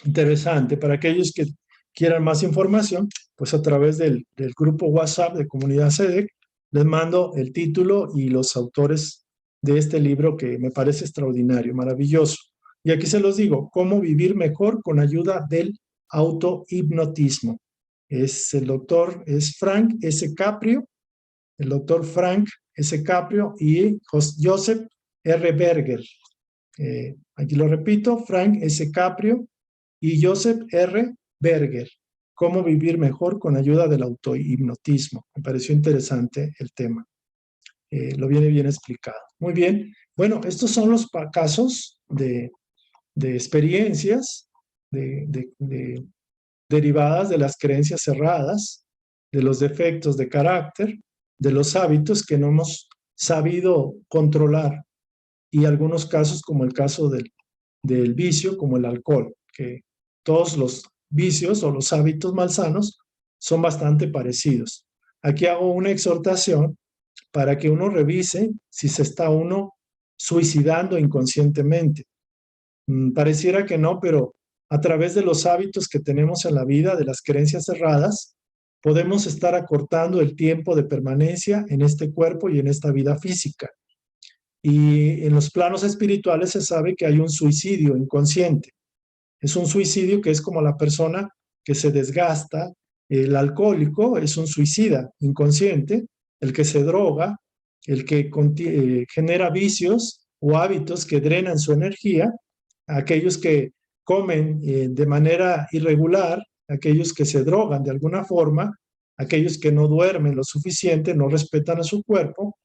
Interesante. Para aquellos que quieran más información, pues a través del grupo WhatsApp de Comunidad SEDEC, les mando el título y los autores de este libro que me parece extraordinario, maravilloso. Y aquí se los digo: cómo vivir mejor con ayuda del autohipnotismo. El doctor es Frank S. Caprio, el doctor Frank S. Caprio y Joseph R. Berger. Aquí lo repito: Frank S. Caprio y Joseph R. Berger. Cómo vivir mejor con ayuda del autohipnotismo. Me pareció interesante el tema. Lo viene bien explicado. Muy bien. Bueno, estos son los casos de experiencias derivadas de las creencias cerradas, de los defectos de carácter, de los hábitos que no hemos sabido controlar, y algunos casos como el caso del vicio, como el alcohol, que todos los vicios o los hábitos malsanos son bastante parecidos. Aquí hago una exhortación para que uno revise si se está uno suicidando inconscientemente. Pareciera que no, pero A través de los hábitos que tenemos en la vida, de las creencias cerradas, podemos estar acortando el tiempo de permanencia en este cuerpo y en esta vida física. Y en los planos espirituales se sabe que hay un suicidio inconsciente. Es un suicidio que es como la persona que se desgasta. El alcohólico es un suicida inconsciente, el que se droga, el que genera vicios o hábitos que drenan su energía, aquellos que comen de manera irregular, aquellos que se drogan de alguna forma, aquellos que no duermen lo suficiente, no respetan a su cuerpo,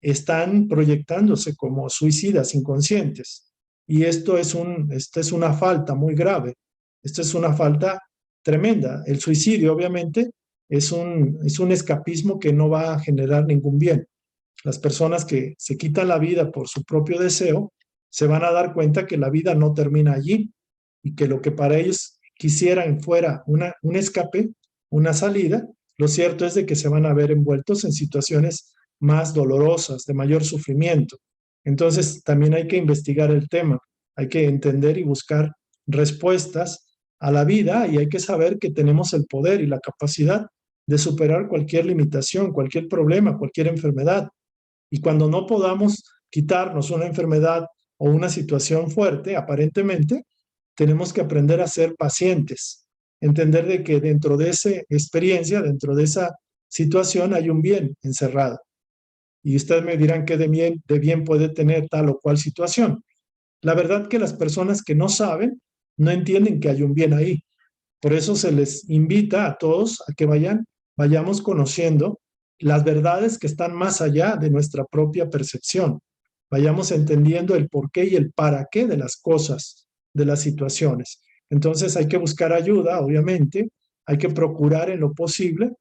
están proyectándose como suicidas inconscientes. Y esto es una falta muy grave. Esto es una falta tremenda. El suicidio, obviamente, es un escapismo que no va a generar ningún bien. Las personas que se quitan la vida por su propio deseo se van a dar cuenta que la vida no termina allí y que lo que para ellos quisieran fuera un escape, una salida, lo cierto es de que se van a ver envueltos en situaciones más dolorosas, de mayor sufrimiento. Entonces, también hay que investigar el tema, hay que entender y buscar respuestas a la vida y hay que saber que tenemos el poder y la capacidad de superar cualquier limitación, cualquier problema, cualquier enfermedad. Y cuando no podamos quitarnos una enfermedad o una situación fuerte, aparentemente, tenemos que aprender a ser pacientes, entender de que dentro de esa experiencia, dentro de esa situación, hay un bien encerrado. Y ustedes me dirán qué de bien puede tener tal o cual situación. La verdad que las personas que no saben no entienden que hay un bien ahí. Por eso se les invita a todos a que vayamos conociendo las verdades que están más allá de nuestra propia percepción. Vayamos entendiendo el porqué y el para qué de las cosas, de las situaciones. Entonces hay que buscar ayuda, obviamente, hay que procurar en lo posible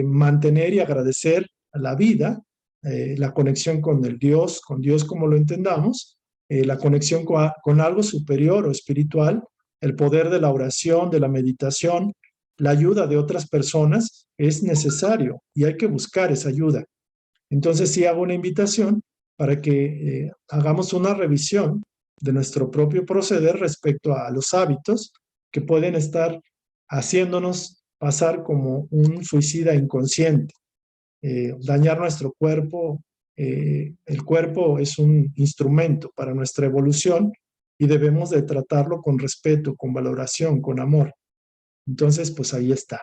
mantener y agradecer a la vida, la conexión con Dios como lo entendamos, la conexión con algo superior o espiritual, el poder de la oración, de la meditación, la ayuda de otras personas es necesario y hay que buscar esa ayuda. Entonces sí hago una invitación para que hagamos una revisión de nuestro propio proceder respecto a los hábitos que pueden estar haciéndonos pasar como un suicida inconsciente, dañar nuestro cuerpo. El cuerpo es un instrumento para nuestra evolución y debemos de tratarlo con respeto, con valoración, con amor. Entonces, pues ahí está.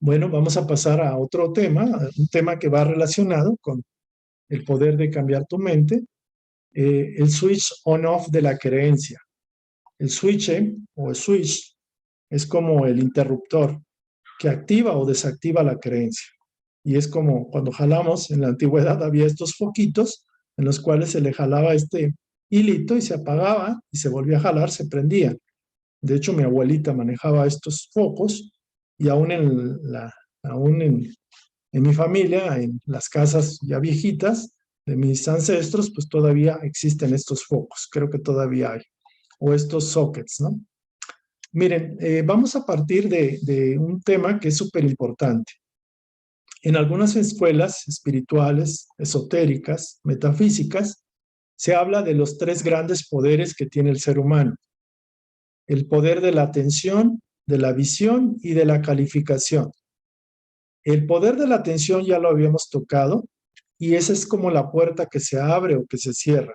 Bueno, vamos a pasar a otro tema, un tema que va relacionado con el poder de cambiar tu mente, el switch on-off de la creencia. El switch o el switch es como el interruptor que activa o desactiva la creencia. Y es como cuando jalamos, en la antigüedad había estos foquitos en los cuales se le jalaba este hilito y se apagaba y se volvía a jalar, se prendía. De hecho, mi abuelita manejaba estos focos y aún en mi familia, en las casas ya viejitas de mis ancestros, pues todavía existen estos focos, creo que todavía hay, o estos sockets, ¿no? Miren, vamos a partir de un tema que es súper importante. En algunas escuelas espirituales, esotéricas, metafísicas, se habla de los tres grandes poderes que tiene el ser humano. El poder de la atención, de la visión y de la calificación. El poder de la atención ya lo habíamos tocado y esa es como la puerta que se abre o que se cierra.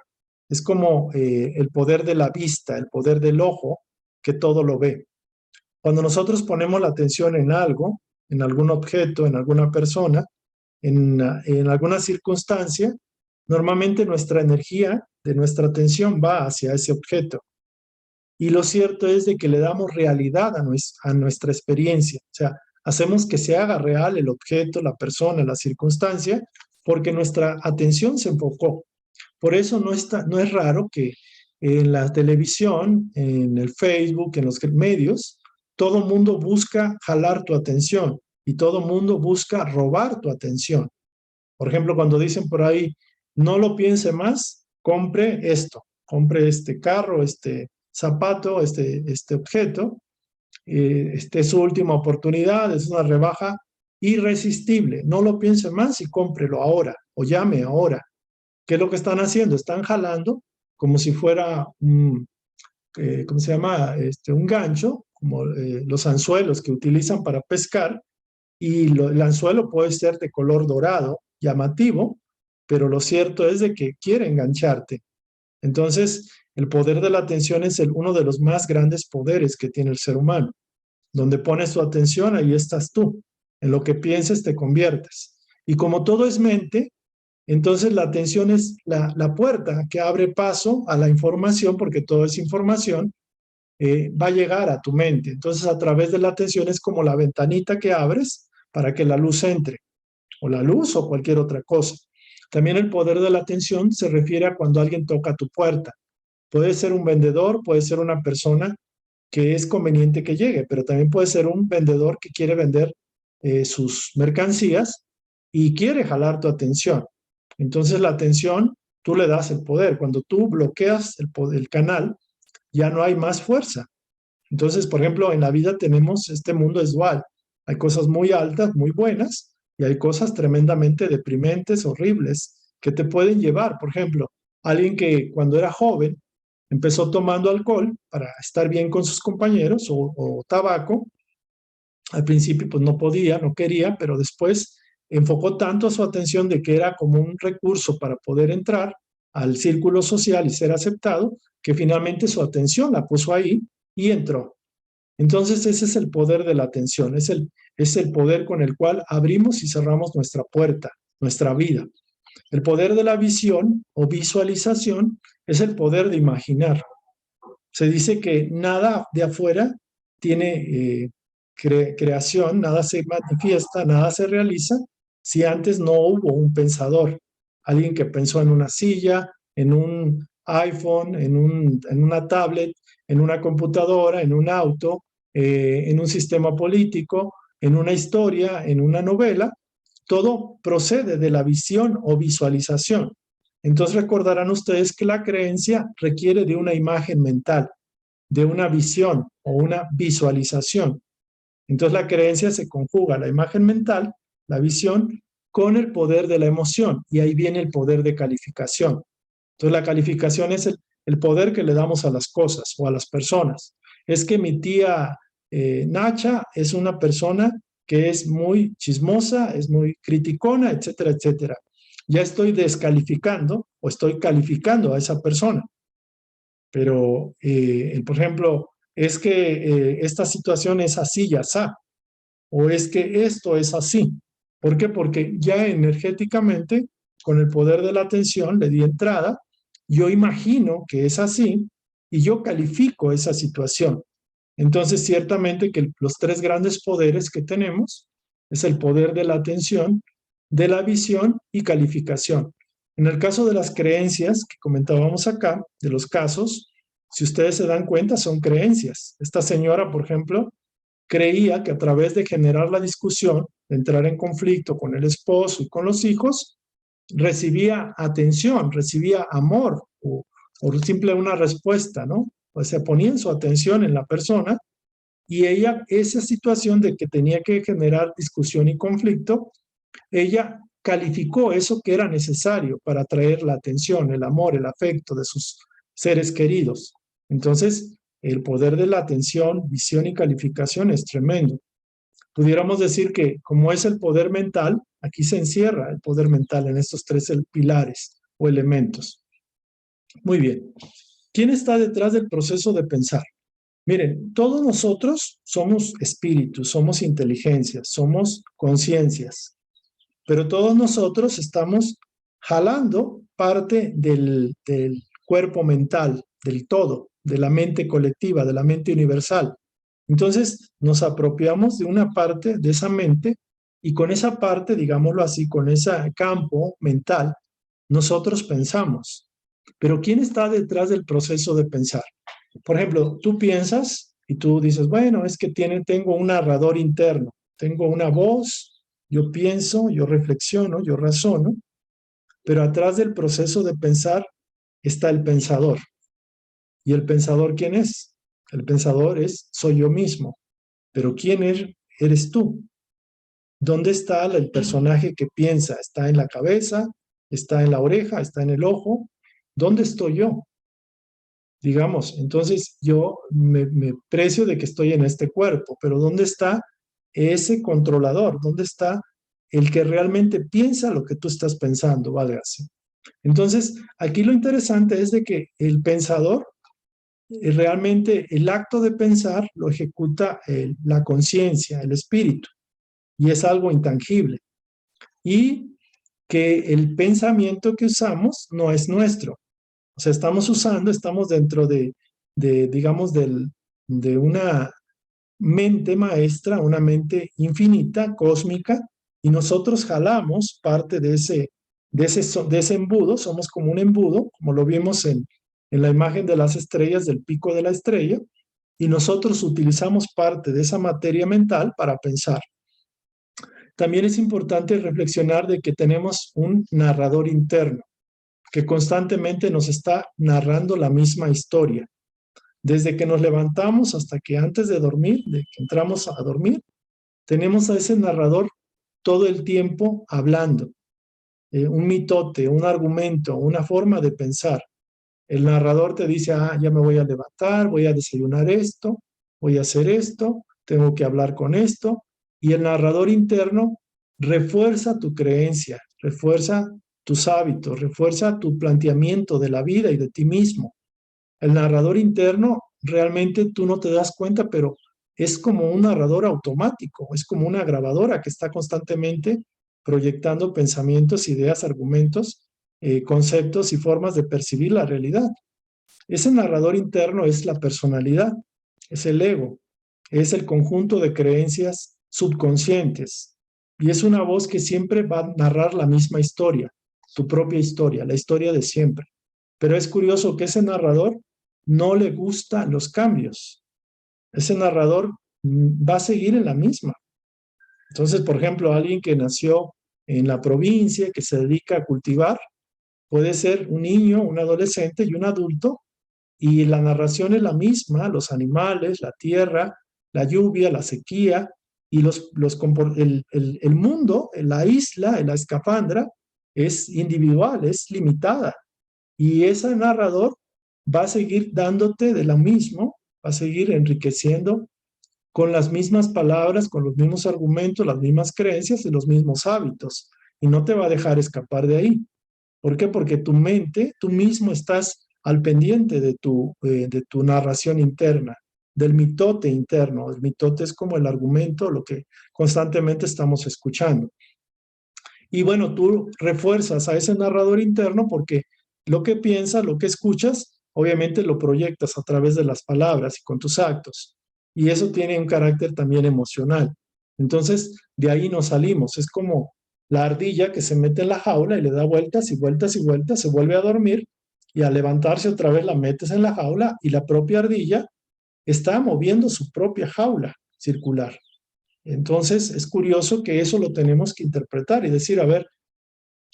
Es como el poder de la vista, el poder del ojo que todo lo ve. Cuando nosotros ponemos la atención en algo, en algún objeto, en alguna persona, en alguna circunstancia, normalmente nuestra energía de nuestra atención va hacia ese objeto. Y lo cierto es de que le damos realidad a nuestra experiencia. O sea, hacemos que se haga real el objeto, la persona, la circunstancia, porque nuestra atención se enfocó. Por eso no es raro que en la televisión, en el Facebook, en los medios, todo mundo busca jalar tu atención y todo mundo busca robar tu atención. Por ejemplo, cuando dicen por ahí, no lo piense más, compre esto, compre este carro, este zapato, este objeto, este es su última oportunidad, es una rebaja irresistible, no lo piense más y cómprelo ahora o llame ahora. ¿Qué es lo que están haciendo? Están jalando como si fuera ¿cómo se llama? Un gancho, como los anzuelos que utilizan para pescar, y el anzuelo puede ser de color dorado, llamativo, pero lo cierto es de que quiere engancharte. Entonces, el poder de la atención es uno de los más grandes poderes que tiene el ser humano. Donde pones tu atención, ahí estás tú. En lo que pienses, te conviertes. Y como todo es mente, entonces la atención es la puerta que abre paso a la información, porque todo es información, va a llegar a tu mente. Entonces, a través de la atención es como la ventanita que abres para que la luz entre, o la luz o cualquier otra cosa. También el poder de la atención se refiere a cuando alguien toca tu puerta. Puede ser un vendedor, puede ser una persona que es conveniente que llegue, pero también puede ser un vendedor que quiere vender sus mercancías y quiere jalar tu atención. Entonces la atención, tú le das el poder. Cuando tú bloqueas el canal, ya no hay más fuerza. Entonces, por ejemplo, en la vida tenemos, este mundo es dual. Hay cosas muy altas, muy buenas, y hay cosas tremendamente deprimentes, horribles, que te pueden llevar. Por ejemplo, alguien que cuando era joven empezó tomando alcohol para estar bien con sus compañeros o tabaco. Al principio pues no podía, no quería, pero después enfocó tanto su atención de que era como un recurso para poder entrar al círculo social y ser aceptado, que finalmente su atención la puso ahí y entró. Entonces ese es el poder de la atención, es el poder con el cual abrimos y cerramos nuestra puerta, nuestra vida. El poder de la visión o visualización es el poder de imaginar. Se dice que nada de afuera tiene creación, nada se manifiesta, nada se realiza si antes no hubo un pensador, alguien que pensó en una silla, en un iPhone, en una tablet, en una computadora, en un auto, en un sistema político, en una historia, en una novela. Todo procede de la visión o visualización. Entonces recordarán ustedes que la creencia requiere de una imagen mental, de una visión o una visualización. Entonces la creencia se conjuga la imagen mental, la visión, con el poder de la emoción, y ahí viene el poder de calificación. Entonces la calificación es el poder que le damos a las cosas o a las personas. Es que mi tía Nacha es una persona que es muy chismosa, es muy criticona, etcétera, etcétera. Ya estoy descalificando o estoy calificando a esa persona. Pero, por ejemplo, es que esta situación es así y así, o es que esto es así. ¿Por qué? Porque ya energéticamente, con el poder de la atención, le di entrada, yo imagino que es así y yo califico esa situación. Entonces, ciertamente que los tres grandes poderes que tenemos es el poder de la atención, de la visión y calificación. En el caso de las creencias que comentábamos acá, de los casos, si ustedes se dan cuenta, son creencias. Esta señora, por ejemplo, creía que a través de generar la discusión, de entrar en conflicto con el esposo y con los hijos, recibía atención, recibía amor o simple una respuesta, ¿no? O sea, ponían su atención en la persona y ella, esa situación de que tenía que generar discusión y conflicto, ella calificó eso que era necesario para atraer la atención, el amor, el afecto de sus seres queridos. Entonces, el poder de la atención, visión y calificación es tremendo. Pudiéramos decir que como es el poder mental, aquí se encierra el poder mental en estos tres pilares o elementos. Muy bien. ¿Quién está detrás del proceso de pensar? Miren, todos nosotros somos espíritus, somos inteligencias, somos conciencias, pero todos nosotros estamos jalando parte del cuerpo mental, del todo, de la mente colectiva, de la mente universal. Entonces nos apropiamos de una parte de esa mente y con esa parte, digámoslo así, con ese campo mental, nosotros pensamos. Pero ¿quién está detrás del proceso de pensar? Por ejemplo, tú piensas y tú dices, bueno, es que tengo un narrador interno, tengo una voz, yo pienso, yo reflexiono, yo razono, pero atrás del proceso de pensar está el pensador. ¿Y el pensador quién es? El pensador soy yo mismo. Pero ¿quién eres tú? ¿Dónde está el personaje que piensa? ¿Está en la cabeza? ¿Está en la oreja? ¿Está en el ojo? ¿Dónde estoy yo? digamos. Entonces yo me precio de que estoy en este cuerpo, pero ¿dónde está ese controlador? ¿Dónde está el que realmente piensa lo que tú estás pensando, válgase? Entonces, aquí lo interesante es de que el pensador, realmente el acto de pensar lo ejecuta la conciencia, el espíritu, y es algo intangible. Y que el pensamiento que usamos no es nuestro. O sea, estamos dentro digamos, de una mente maestra, una mente infinita, cósmica, y nosotros jalamos parte de ese embudo, somos como un embudo, como lo vimos en la imagen de las estrellas, del pico de la estrella, y nosotros utilizamos parte de esa materia mental para pensar. También es importante reflexionar de que tenemos un narrador interno que constantemente nos está narrando la misma historia. Desde que nos levantamos hasta que antes de dormir, de que entramos a dormir, tenemos a ese narrador todo el tiempo hablando, un mitote, un argumento, una forma de pensar. El narrador te dice, ya me voy a levantar, voy a desayunar esto, voy a hacer esto, tengo que hablar con esto. Y el narrador interno refuerza tu creencia, refuerza tus hábitos, refuerza tu planteamiento de la vida y de ti mismo. El narrador interno realmente tú no te das cuenta, pero es como un narrador automático, es como una grabadora que está constantemente proyectando pensamientos, ideas, argumentos, conceptos y formas de percibir la realidad. Ese narrador interno es la personalidad, es el ego, es el conjunto de creencias subconscientes y es una voz que siempre va a narrar la misma historia, tu propia historia, la historia de siempre. Pero es curioso que ese narrador no le gustan los cambios. Ese narrador va a seguir en la misma. Entonces, por ejemplo, alguien que nació en la provincia, que se dedica a cultivar, puede ser un niño, un adolescente y un adulto, y la narración es la misma, los animales, la tierra, la lluvia, la sequía, y el mundo, la isla, la escafandra, es individual, es limitada. Y ese narrador va a seguir dándote de lo mismo, va a seguir enriqueciendo con las mismas palabras, con los mismos argumentos, las mismas creencias y los mismos hábitos. Y no te va a dejar escapar de ahí. ¿Por qué? Porque tu mente, tú mismo estás al pendiente de tu narración interna, del mitote interno. El mitote es como el argumento, lo que constantemente estamos escuchando. Y bueno, tú refuerzas a ese narrador interno porque lo que piensas, lo que escuchas, obviamente lo proyectas a través de las palabras y con tus actos. Y eso tiene un carácter también emocional. Entonces, de ahí nos salimos. Es como la ardilla que se mete en la jaula y le da vueltas y vueltas y vueltas, se vuelve a dormir y al levantarse otra vez la metes en la jaula y la propia ardilla está moviendo su propia jaula circular. Entonces, es curioso que eso lo tenemos que interpretar y decir, a ver,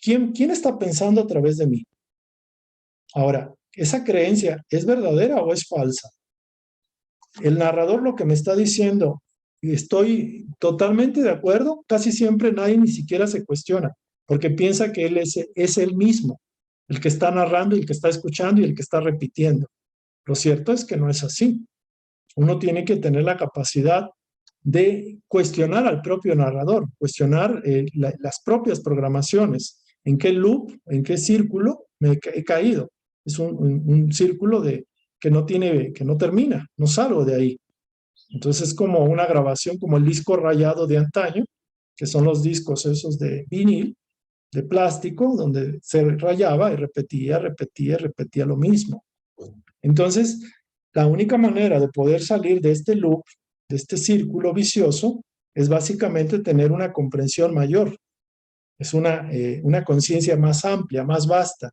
¿quién está pensando a través de mí? Ahora, ¿esa creencia es verdadera o es falsa? El narrador lo que me está diciendo, y estoy totalmente de acuerdo, casi siempre nadie ni siquiera se cuestiona, porque piensa que él es él mismo, el que está narrando, el que está escuchando y el que está repitiendo. Lo cierto es que no es así. Uno tiene que tener la capacidad de cuestionar al propio narrador, cuestionar las propias programaciones, en qué loop, en qué círculo me he caído. Es un círculo que no termina, no salgo de ahí. Entonces es como una grabación, como el disco rayado de antaño, que son los discos esos de vinil, de plástico, donde se rayaba y repetía, repetía, repetía lo mismo. Entonces, la única manera de poder salir de este loop, de este círculo vicioso, es básicamente tener una comprensión mayor, es una conciencia más amplia, más vasta.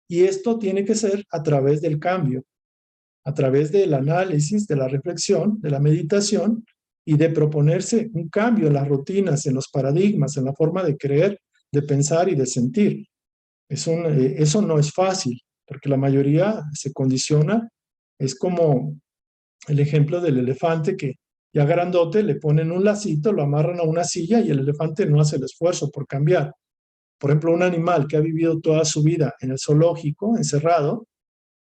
Y esto tiene que ser a través del cambio, a través del análisis, de la reflexión, de la meditación y de proponerse un cambio en las rutinas, en los paradigmas, en la forma de creer, de pensar y de sentir. Eso no es fácil, porque la mayoría se condiciona. Es como el ejemplo del elefante que ya grandote le ponen un lacito, lo amarran a una silla y el elefante no hace el esfuerzo por cambiar. Por ejemplo, un animal que ha vivido toda su vida en el zoológico, encerrado,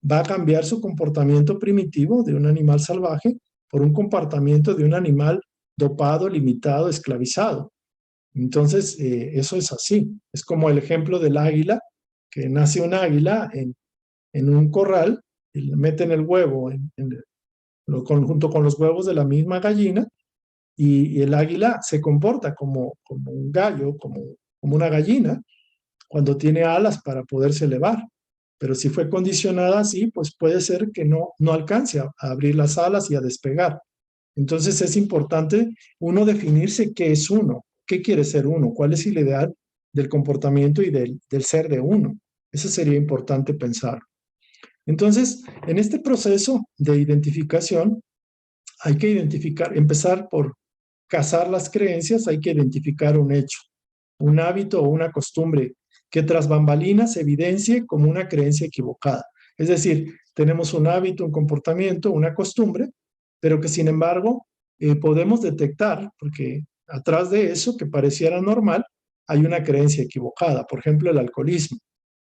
va a cambiar su comportamiento primitivo de un animal salvaje por un comportamiento de un animal dopado, limitado, esclavizado. Entonces, eso es así. Es como el ejemplo del águila, que nace un águila en un corral, y le meten el huevo junto con los huevos de la misma gallina, y el águila se comporta como un gallo, como una gallina, cuando tiene alas para poderse elevar. Pero si fue condicionada así, pues puede ser que no alcance a abrir las alas y a despegar. Entonces es importante uno definirse qué es uno, qué quiere ser uno, cuál es el ideal del comportamiento y del ser de uno. Eso sería importante pensar. Entonces, en este proceso de identificación, hay que empezar por cazar las creencias, hay que identificar un hecho, un hábito o una costumbre que tras bambalinas se evidencie como una creencia equivocada. Es decir, tenemos un hábito, un comportamiento, una costumbre, pero que sin embargo podemos detectar, porque atrás de eso que pareciera normal, hay una creencia equivocada. Por ejemplo, el alcoholismo.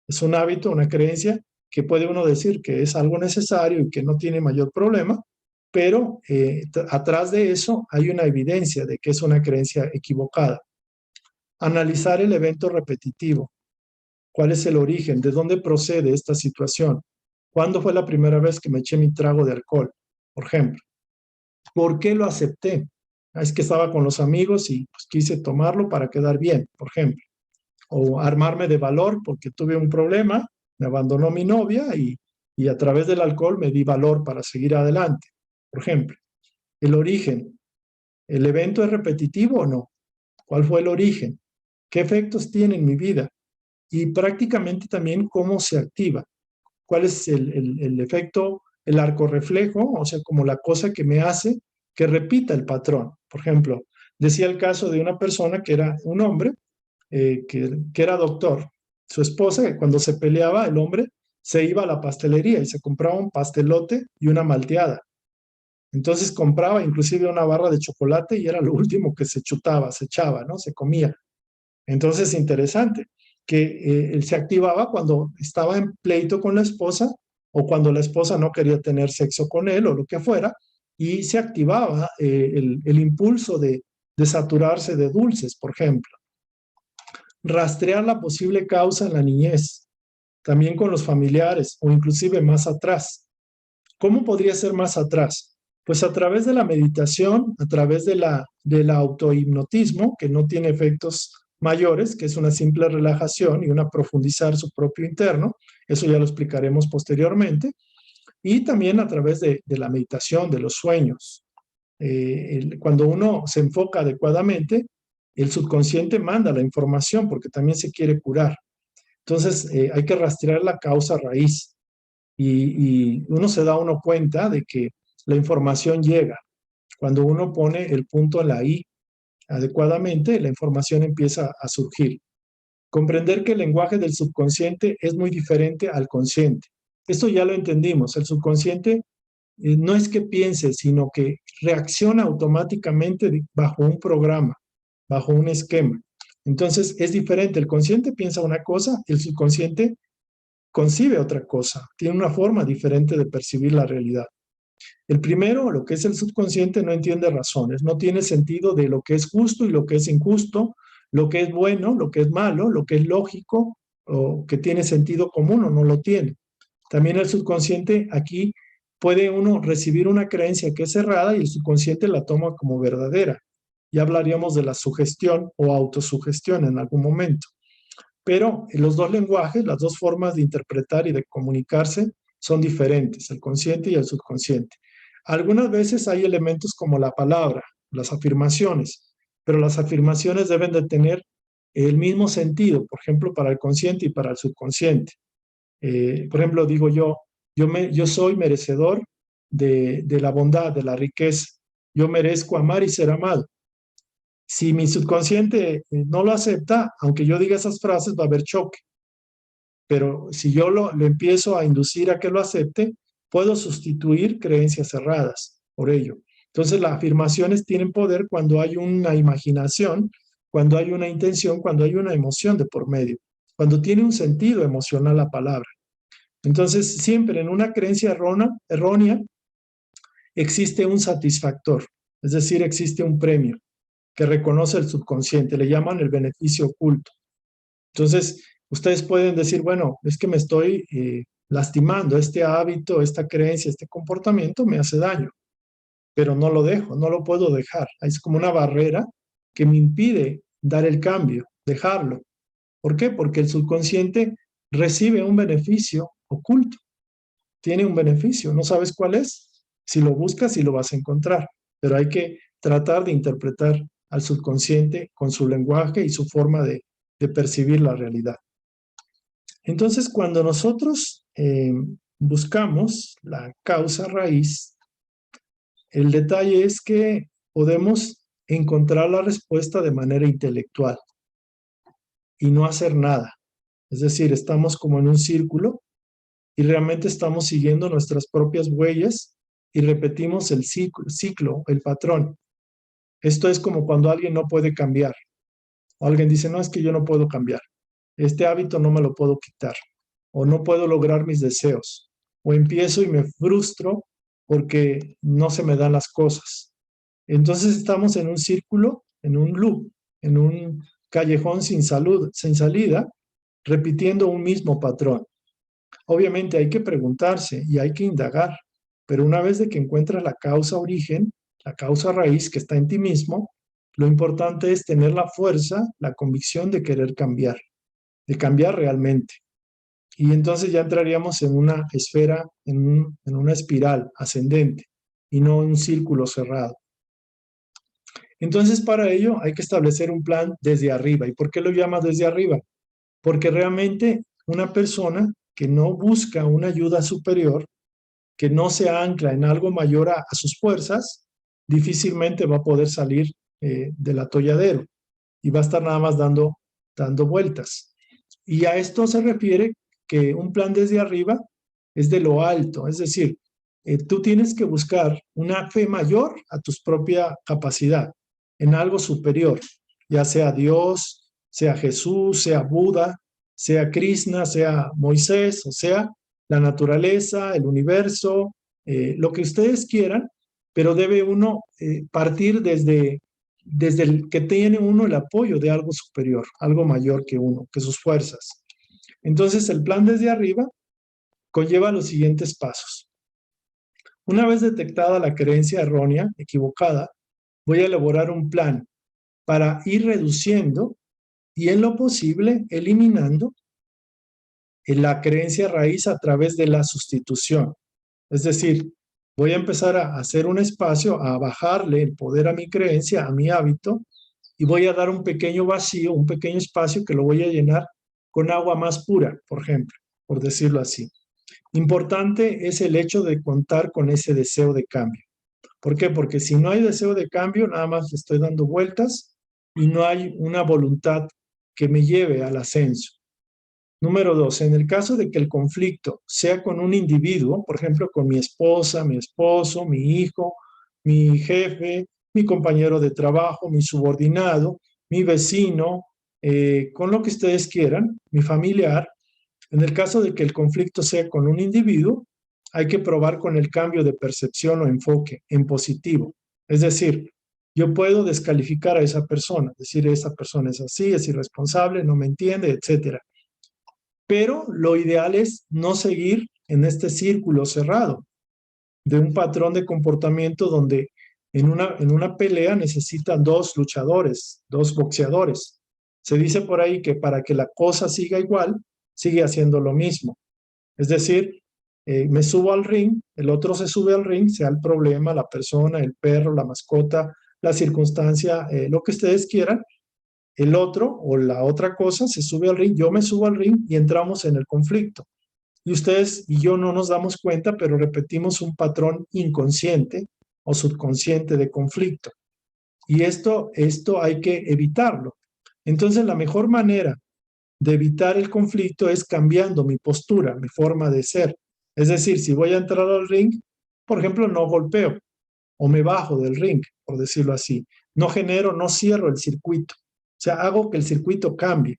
Es un hábito, una creencia que puede uno decir que es algo necesario y que no tiene mayor problema, pero atrás de eso hay una evidencia de que es una creencia equivocada. Analizar el evento repetitivo. ¿Cuál es el origen? ¿De dónde procede esta situación? ¿Cuándo fue la primera vez que me eché mi trago de alcohol? Por ejemplo. ¿Por qué lo acepté? Es que estaba con los amigos y pues, quise tomarlo para quedar bien, por ejemplo. O armarme de valor porque tuve un problema, me abandonó mi novia y a través del alcohol me di valor para seguir adelante, por ejemplo. El origen. ¿El evento es repetitivo o no? ¿Cuál fue el origen? ¿Qué efectos tiene en mi vida? Y prácticamente también cómo se activa. ¿Cuál es el efecto, el arco reflejo? O sea, como la cosa que me hace que repita el patrón. Por ejemplo, decía el caso de una persona que era un hombre, que era doctor. Su esposa, que cuando se peleaba, el hombre se iba a la pastelería y se compraba un pastelote y una malteada. Entonces compraba inclusive una barra de chocolate y era lo último que se chutaba, se echaba, ¿no? Se comía. Entonces, interesante, que él se activaba cuando estaba en pleito con la esposa o cuando la esposa no quería tener sexo con él o lo que fuera, y se activaba el impulso de saturarse de dulces, por ejemplo. Rastrear la posible causa en la niñez, también con los familiares o inclusive más atrás. ¿Cómo podría ser más atrás? Pues a través de la meditación, a través del autohipnotismo, que no tiene efectos mayores, que es una simple relajación y una profundizar su propio interno, eso ya lo explicaremos posteriormente, y también a través de la meditación, de los sueños. Cuando uno se enfoca adecuadamente, el subconsciente manda la información porque también se quiere curar. Entonces, hay que rastrear la causa raíz y uno se da uno cuenta de que la información llega. Cuando uno pone el punto en la I adecuadamente, la información empieza a surgir. Comprender que el lenguaje del subconsciente es muy diferente al consciente. Esto ya lo entendimos. El subconsciente no es que piense, sino que reacciona automáticamente bajo un programa, bajo un esquema. Entonces es diferente. El consciente piensa una cosa, el subconsciente concibe otra cosa, tiene una forma diferente de percibir la realidad. El primero, lo que es el subconsciente, no entiende razones, no tiene sentido de lo que es justo y lo que es injusto, lo que es bueno, lo que es malo, lo que es lógico o que tiene sentido común o no lo tiene. También el subconsciente aquí puede uno recibir una creencia que es errada y el subconsciente la toma como verdadera. Ya hablaríamos de la sugestión o autosugestión en algún momento. Pero los dos lenguajes, las dos formas de interpretar y de comunicarse son diferentes, el consciente y el subconsciente. Algunas veces hay elementos como la palabra, las afirmaciones, pero las afirmaciones deben de tener el mismo sentido, por ejemplo, para el consciente y para el subconsciente. Por ejemplo, digo yo soy merecedor de la bondad, de la riqueza. Yo merezco amar y ser amado. Si mi subconsciente no lo acepta, aunque yo diga esas frases, va a haber choque. Pero si yo lo empiezo a inducir a que lo acepte, puedo sustituir creencias cerradas por ello. Entonces, las afirmaciones tienen poder cuando hay una imaginación, cuando hay una intención, cuando hay una emoción de por medio, cuando tiene un sentido emocional la palabra. Entonces, siempre en una creencia errónea existe un satisfactor, es decir, existe un premio que reconoce el subconsciente, le llaman el beneficio oculto. Entonces, ustedes pueden decir, bueno, es que me estoy lastimando, este hábito, esta creencia, este comportamiento me hace daño, pero no lo dejo, no lo puedo dejar. Es como una barrera que me impide dar el cambio, dejarlo. ¿Por qué? Porque el subconsciente recibe un beneficio oculto, tiene un beneficio, no sabes cuál es. Si lo buscas, sí lo vas a encontrar, pero hay que tratar de interpretar al subconsciente con su lenguaje y su forma de percibir la realidad. Entonces, cuando nosotros buscamos la causa raíz, el detalle es que podemos encontrar la respuesta de manera intelectual y no hacer nada. Es decir, estamos como en un círculo y realmente estamos siguiendo nuestras propias huellas y repetimos el ciclo, el patrón. Esto es como cuando alguien no puede cambiar. O alguien dice, no, es que yo no puedo cambiar. Este hábito no me lo puedo quitar. O no puedo lograr mis deseos. O empiezo y me frustro porque no se me dan las cosas. Entonces estamos en un círculo, en un loop, en un callejón sin salida, repitiendo un mismo patrón. Obviamente hay que preguntarse y hay que indagar, pero una vez de que encuentras la causa origen, la causa raíz que está en ti mismo, lo importante es tener la fuerza, la convicción de querer cambiar, de cambiar realmente. Y entonces ya entraríamos en una esfera, en una espiral ascendente y no en un círculo cerrado. Entonces, para ello hay que establecer un plan desde arriba. ¿Y por qué lo llamas desde arriba? Porque realmente una persona que no busca una ayuda superior, que no se ancla en algo mayor a sus fuerzas, difícilmente va a poder salir del atolladero y va a estar nada más dando vueltas. Y a esto se refiere que un plan desde arriba es de lo alto, es decir, tú tienes que buscar una fe mayor a tu propia capacidad, en algo superior, ya sea Dios, sea Jesús, sea Buda, sea Krishna, sea Moisés, o sea la naturaleza, el universo, lo que ustedes quieran, pero debe uno partir desde el que tiene uno el apoyo de algo superior, algo mayor que uno, que sus fuerzas. Entonces, el plan desde arriba conlleva los siguientes pasos. Una vez detectada la creencia errónea, equivocada, voy a elaborar un plan para ir reduciendo y en lo posible eliminando la creencia raíz a través de la sustitución. Es decir, voy a empezar a hacer un espacio, a bajarle el poder a mi creencia, a mi hábito, y voy a dar un pequeño vacío, un pequeño espacio que lo voy a llenar con agua más pura, por ejemplo, por decirlo así. Importante es el hecho de contar con ese deseo de cambio. ¿Por qué? Porque si no hay deseo de cambio, nada más le estoy dando vueltas y no hay una voluntad que me lleve al ascenso. Número dos, en el caso de que el conflicto sea con un individuo, por ejemplo, con mi esposa, mi esposo, mi hijo, mi jefe, mi compañero de trabajo, mi subordinado, mi vecino, con lo que ustedes quieran, mi familiar, en el caso de que el conflicto sea con un individuo, hay que probar con el cambio de percepción o enfoque en positivo. Es decir, yo puedo descalificar a esa persona, decir, esa persona es así, es irresponsable, no me entiende, etcétera. Pero lo ideal es no seguir en este círculo cerrado de un patrón de comportamiento donde en una pelea necesitan dos luchadores, dos boxeadores. Se dice por ahí que para que la cosa siga igual, sigue haciendo lo mismo. Es decir, me subo al ring, el otro se sube al ring, sea el problema, la persona, el perro, la mascota, la circunstancia, lo que ustedes quieran, el otro o la otra cosa se sube al ring, yo me subo al ring y entramos en el conflicto. Y ustedes y yo no nos damos cuenta, pero repetimos un patrón inconsciente o subconsciente de conflicto. Y esto hay que evitarlo. Entonces, la mejor manera de evitar el conflicto es cambiando mi postura, mi forma de ser. Es decir, si voy a entrar al ring, por ejemplo, no golpeo o me bajo del ring, por decirlo así. No genero, no cierro el circuito. O sea, hago que el circuito cambie.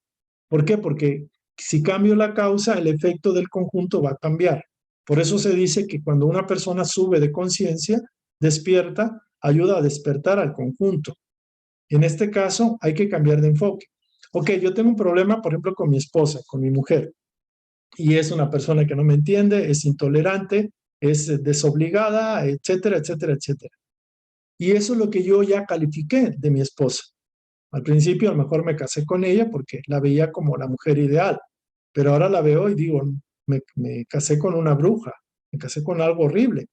¿Por qué? Porque Si cambio la causa, el efecto del conjunto va a cambiar. Por eso se dice que cuando una persona sube de conciencia, despierta, ayuda a despertar al conjunto. En este caso, hay que cambiar de enfoque. Ok, yo tengo un problema, por ejemplo, con mi esposa, con mi mujer, y es una persona que no me entiende, es intolerante, es desobligada, etcétera, etcétera, etcétera. Y eso es lo que yo ya califiqué de mi esposa. Al principio a lo mejor me casé con ella porque la veía como la mujer ideal, pero ahora la veo y digo, me casé con una bruja, me casé con algo horrible.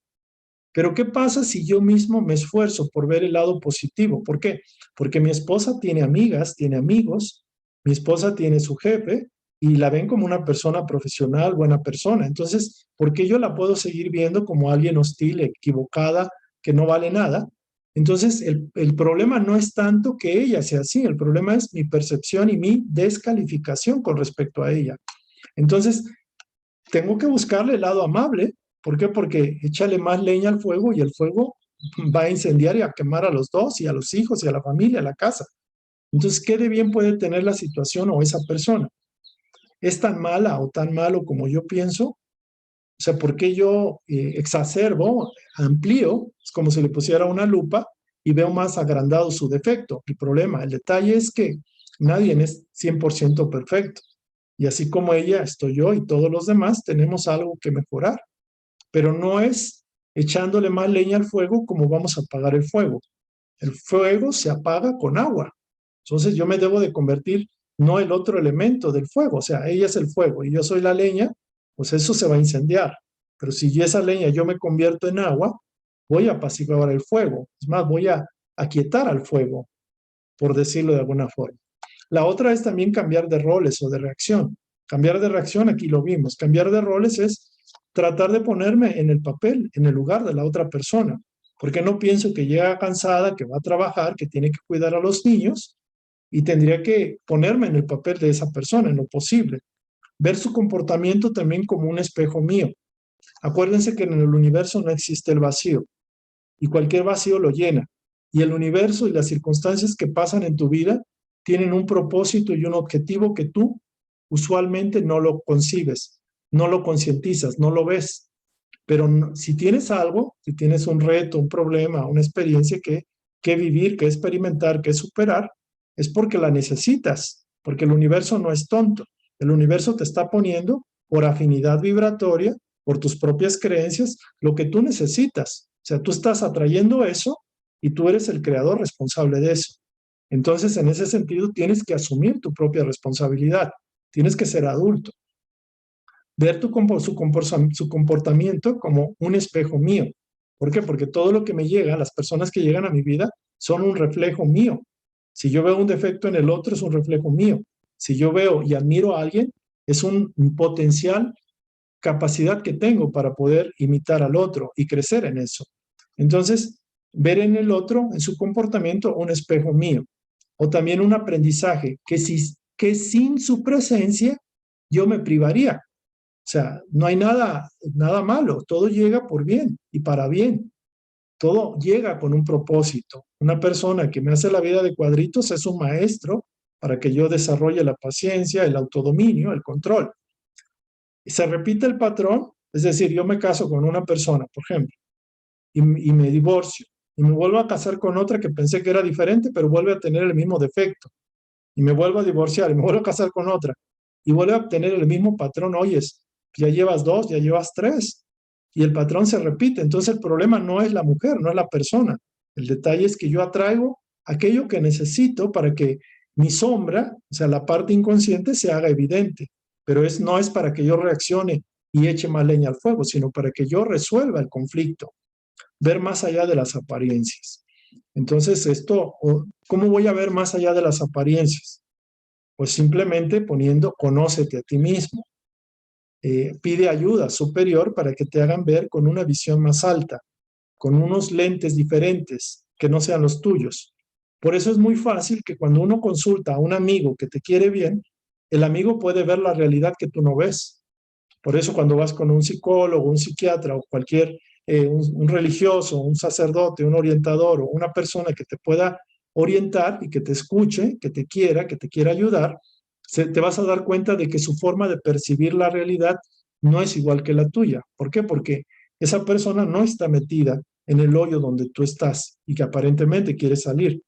Pero ¿qué pasa si yo mismo me esfuerzo por ver el lado positivo? ¿Por qué? Porque mi esposa tiene amigas, tiene amigos, mi esposa tiene su jefe y la ven como una persona profesional, buena persona. Entonces, ¿por qué yo la puedo seguir viendo como alguien hostil, equivocada, que no vale nada? Entonces, el problema no es tanto que ella sea así, el problema es mi percepción y mi descalificación con respecto a ella. Entonces, tengo que buscarle el lado amable. ¿Por qué? Porque échale más leña al fuego y el fuego va a incendiar y a quemar a los dos y a los hijos y a la familia, a la casa. Entonces, ¿qué de bien puede tener la situación o esa persona? ¿Es tan mala o tan malo como yo pienso? O sea, ¿por qué yo exacerbo, amplío? Es como si le pusiera una lupa y veo más agrandado su defecto. El problema, el detalle es que nadie es 100% perfecto. Y así como ella, estoy yo y todos los demás tenemos algo que mejorar. Pero no es echándole más leña al fuego como vamos a apagar el fuego. El fuego se apaga con agua. Entonces yo me debo de convertir, no el otro elemento del fuego, o sea, ella es el fuego y yo soy la leña, pues eso se va a incendiar. Pero si yo esa leña yo me convierto en agua, voy a apaciguar el fuego. Es más, voy a aquietar al fuego, por decirlo de alguna forma. La otra es también cambiar de roles o de reacción. Cambiar de reacción, aquí lo vimos. Cambiar de roles es tratar de ponerme en el papel, en el lugar de la otra persona. Porque no pienso que llega cansada, que va a trabajar, que tiene que cuidar a los niños y tendría que ponerme en el papel de esa persona en lo posible. Ver su comportamiento también como un espejo mío. Acuérdense que en el universo no existe el vacío y cualquier vacío lo llena. Y el universo y las circunstancias que pasan en tu vida tienen un propósito y un objetivo que tú usualmente no lo concibes, no lo concientizas, no lo ves. Pero no, si tienes algo, si tienes un reto, un problema, una experiencia que vivir, que experimentar, que superar, es porque la necesitas, porque el universo no es tonto. El universo te está poniendo por afinidad vibratoria, por tus propias creencias, lo que tú necesitas. O sea, tú estás atrayendo eso y tú eres el creador responsable de eso. Entonces, en ese sentido, tienes que asumir tu propia responsabilidad. Tienes que ser adulto. Ver su comportamiento como un espejo mío. ¿Por qué? Porque todo lo que me llega, las personas que llegan a mi vida, son un reflejo mío. Si yo veo un defecto en el otro, es un reflejo mío. Si yo veo y admiro a alguien, es un potencial capacidad que tengo para poder imitar al otro y crecer en eso. Entonces, ver en el otro, en su comportamiento, un espejo mío. O también un aprendizaje que sin su presencia yo me privaría. O sea, no hay nada malo, todo llega por bien y para bien. Todo llega con un propósito. Una persona que me hace la vida de cuadritos es un maestro para que yo desarrolle la paciencia, el autodominio, el control. Y se repite el patrón, es decir, yo me caso con una persona, por ejemplo, y me divorcio, y me vuelvo a casar con otra que pensé que era diferente, pero vuelve a tener el mismo defecto, y me vuelvo a divorciar, y me vuelvo a casar con otra, y vuelve a obtener el mismo patrón. Oyes, ya llevas dos, ya llevas tres, y el patrón se repite. Entonces el problema no es la mujer, no es la persona. El detalle es que yo atraigo aquello que necesito para que mi sombra, o sea, la parte inconsciente, se haga evidente. Pero no es para que yo reaccione y eche más leña al fuego, sino para que yo resuelva el conflicto, ver más allá de las apariencias. Entonces, ¿cómo voy a ver más allá de las apariencias? Pues simplemente poniendo, conócete a ti mismo. Pide ayuda superior para que te hagan ver con una visión más alta, con unos lentes diferentes que no sean los tuyos. Por eso es muy fácil que cuando uno consulta a un amigo que te quiere bien, el amigo puede ver la realidad que tú no ves. Por eso cuando vas con un psicólogo, un psiquiatra o cualquier, un religioso, un sacerdote, un orientador o una persona que te pueda orientar y que te escuche, que te quiera ayudar, te vas a dar cuenta de que su forma de percibir la realidad no es igual que la tuya. ¿Por qué? Porque esa persona no está metida en el hoyo donde tú estás y que aparentemente quiere salir,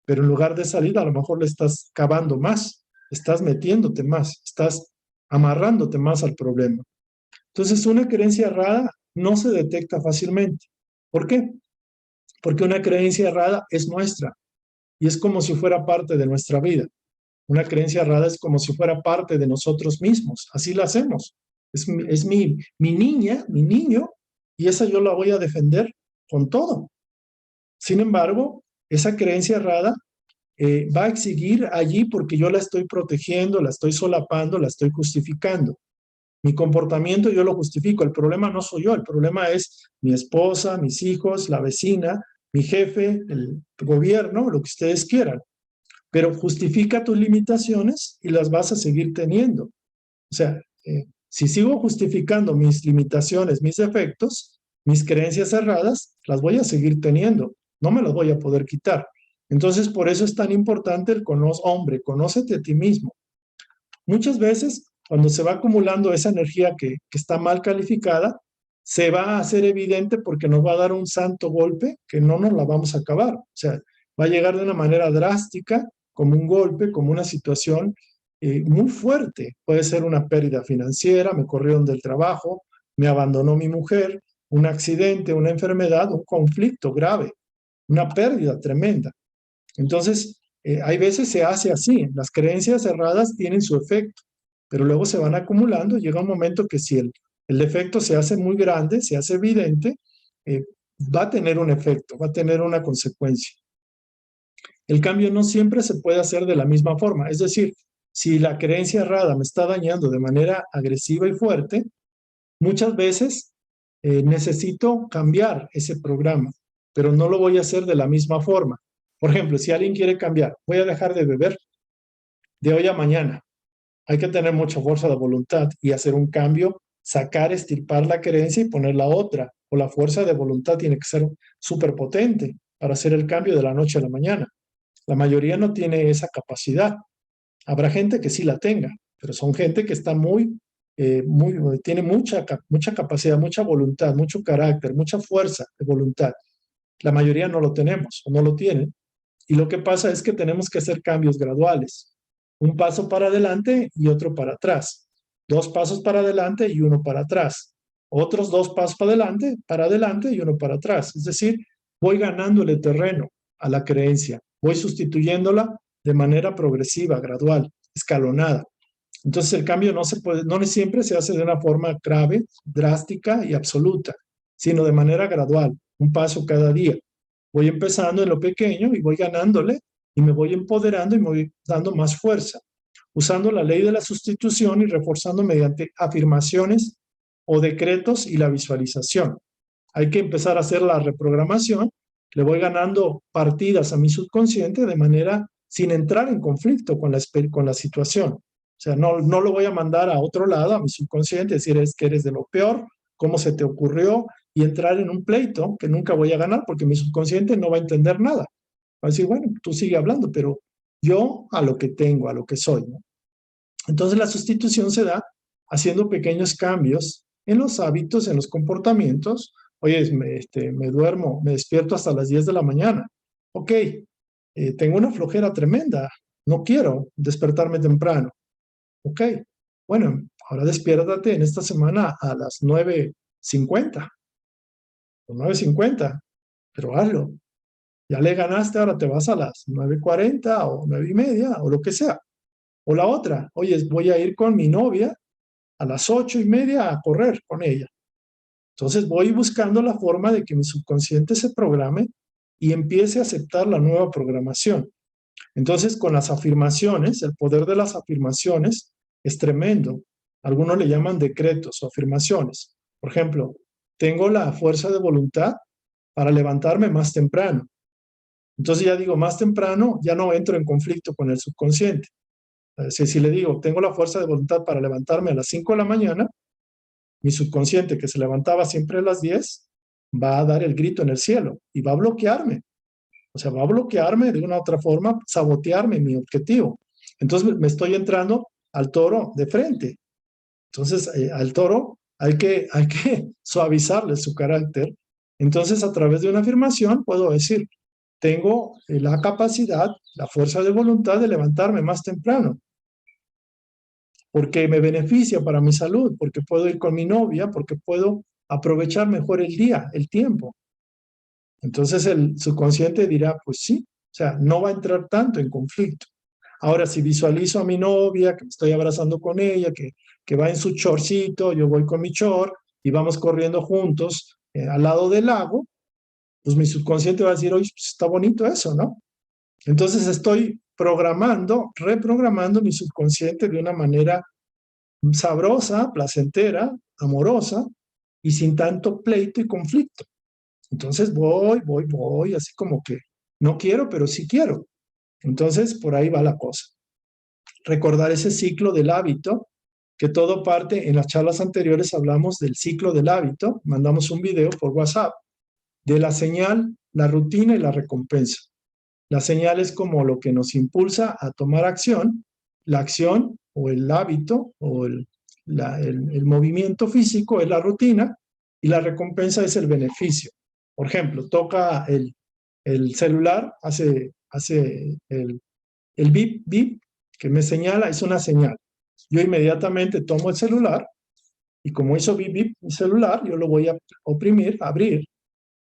pero en lugar de salir a lo mejor le estás cavando más, estás metiéndote más, estás amarrándote más al problema. Entonces, una creencia errada no se detecta fácilmente. ¿Por qué? Porque una creencia errada es nuestra y es como si fuera parte de nuestra vida. Una creencia errada es como si fuera parte de nosotros mismos. Así la hacemos. Es mi niña, mi niño, y esa yo la voy a defender con todo. Sin embargo, esa creencia errada va a seguir allí porque yo la estoy protegiendo, la estoy solapando, la estoy justificando. Mi comportamiento yo lo justifico. El problema no soy yo, el problema es mi esposa, mis hijos, la vecina, mi jefe, el gobierno, lo que ustedes quieran. Pero justifica tus limitaciones y las vas a seguir teniendo. O sea, si sigo justificando mis limitaciones, mis defectos, mis creencias erradas, las voy a seguir teniendo. No me las voy a poder quitar. Entonces, por eso es tan importante el hombre, conócete a ti mismo. Muchas veces, cuando se va acumulando esa energía que está mal calificada, se va a hacer evidente porque nos va a dar un santo golpe que no nos la vamos a acabar. O sea, va a llegar de una manera drástica, como un golpe, como una situación muy fuerte. Puede ser una pérdida financiera, me corrieron del trabajo, me abandonó mi mujer, un accidente, una enfermedad, un conflicto grave, una pérdida tremenda. Entonces, hay veces se hace así, las creencias erradas tienen su efecto, pero luego se van acumulando y llega un momento que si el defecto se hace muy grande, se hace evidente, eh, va a tener un efecto, va a tener una consecuencia. El cambio no siempre se puede hacer de la misma forma, es decir, si la creencia errada me está dañando de manera agresiva y fuerte, muchas veces necesito cambiar ese programa, pero no lo voy a hacer de la misma forma. Por ejemplo, si alguien quiere cambiar, voy a dejar de beber de hoy a mañana. Hay que tener mucha fuerza de voluntad y hacer un cambio, sacar, estirpar la creencia y poner la otra. O la fuerza de voluntad tiene que ser súper potente para hacer el cambio de la noche a la mañana. La mayoría no tiene esa capacidad. Habrá gente que sí la tenga, pero son gente que está tiene mucha capacidad, mucha voluntad, mucho carácter, mucha fuerza de voluntad. La mayoría no lo tenemos o no lo tienen. Y lo que pasa es que tenemos que hacer cambios graduales. Un paso para adelante y otro para atrás. 2 pasos para adelante y uno para atrás. Otros 2 pasos para adelante y uno para atrás. Es decir, voy ganándole terreno a la creencia. Voy sustituyéndola de manera progresiva, gradual, escalonada. Entonces el cambio no siempre se hace de una forma grave, drástica y absoluta, sino de manera gradual, un paso cada día. Voy empezando en lo pequeño y voy ganándole y me voy empoderando y me voy dando más fuerza, usando la ley de la sustitución y reforzando mediante afirmaciones o decretos y la visualización. Hay que empezar a hacer la reprogramación, le voy ganando partidas a mi subconsciente de manera sin entrar en conflicto con la situación. O sea, no lo voy a mandar a otro lado, a mi subconsciente, decir es que eres de lo peor, cómo se te ocurrió, y entrar en un pleito que nunca voy a ganar porque mi subconsciente no va a entender nada. Va a decir, bueno, tú sigue hablando, pero yo a lo que tengo, a lo que soy, ¿no? Entonces la sustitución se da haciendo pequeños cambios en los hábitos, en los comportamientos. Oye, me duermo, me despierto hasta las 10 de la mañana. Ok, tengo una flojera tremenda, no quiero despertarme temprano. Ok, bueno, ahora despiértate en esta semana a las 9:50 o 9:50, pero hazlo. Ya le ganaste, ahora te vas a las 9:40 o 9:30 o lo que sea. O la otra, oye, voy a ir con mi novia a las 8:30 a correr con ella. Entonces voy buscando la forma de que mi subconsciente se programe y empiece a aceptar la nueva programación. Entonces, con las afirmaciones, el poder de las afirmaciones es tremendo. Algunos le llaman decretos o afirmaciones. Por ejemplo, tengo la fuerza de voluntad para levantarme más temprano. Entonces ya digo, más temprano, ya no entro en conflicto con el subconsciente. Si le digo, tengo la fuerza de voluntad para levantarme a las 5 de la mañana, mi subconsciente, que se levantaba siempre a las 10, va a dar el grito en el cielo y va a bloquearme. O sea, va a bloquearme de una u otra forma, sabotearme mi objetivo. Entonces me estoy entrando al toro de frente. Entonces al toro hay que suavizarle su carácter. Entonces a través de una afirmación puedo decir, tengo la capacidad, la fuerza de voluntad de levantarme más temprano, porque me beneficia para mi salud, porque puedo ir con mi novia, porque puedo aprovechar mejor el día, el tiempo. Entonces el subconsciente dirá, pues sí, o sea, no va a entrar tanto en conflicto. Ahora, si visualizo a mi novia, que me estoy abrazando con ella, que va en su chorcito, yo voy con mi chor y vamos corriendo juntos al lado del lago, pues mi subconsciente va a decir, oye, pues está bonito eso, ¿no? Entonces estoy programando, reprogramando mi subconsciente de una manera sabrosa, placentera, amorosa y sin tanto pleito y conflicto. Entonces voy, así como que no quiero, pero sí quiero. Entonces por ahí va la cosa. Recordar ese ciclo del hábito, que todo parte, en las charlas anteriores hablamos del ciclo del hábito, mandamos un video por WhatsApp, de la señal, la rutina y la recompensa. La señal es como lo que nos impulsa a tomar acción, la acción o el hábito o el movimiento físico es la rutina y la recompensa es el beneficio. Por ejemplo, toca el celular, hace el bip, bip, que me señala, es una señal. Yo inmediatamente tomo el celular y como hizo bip, bip, mi celular, yo lo voy a oprimir, abrir,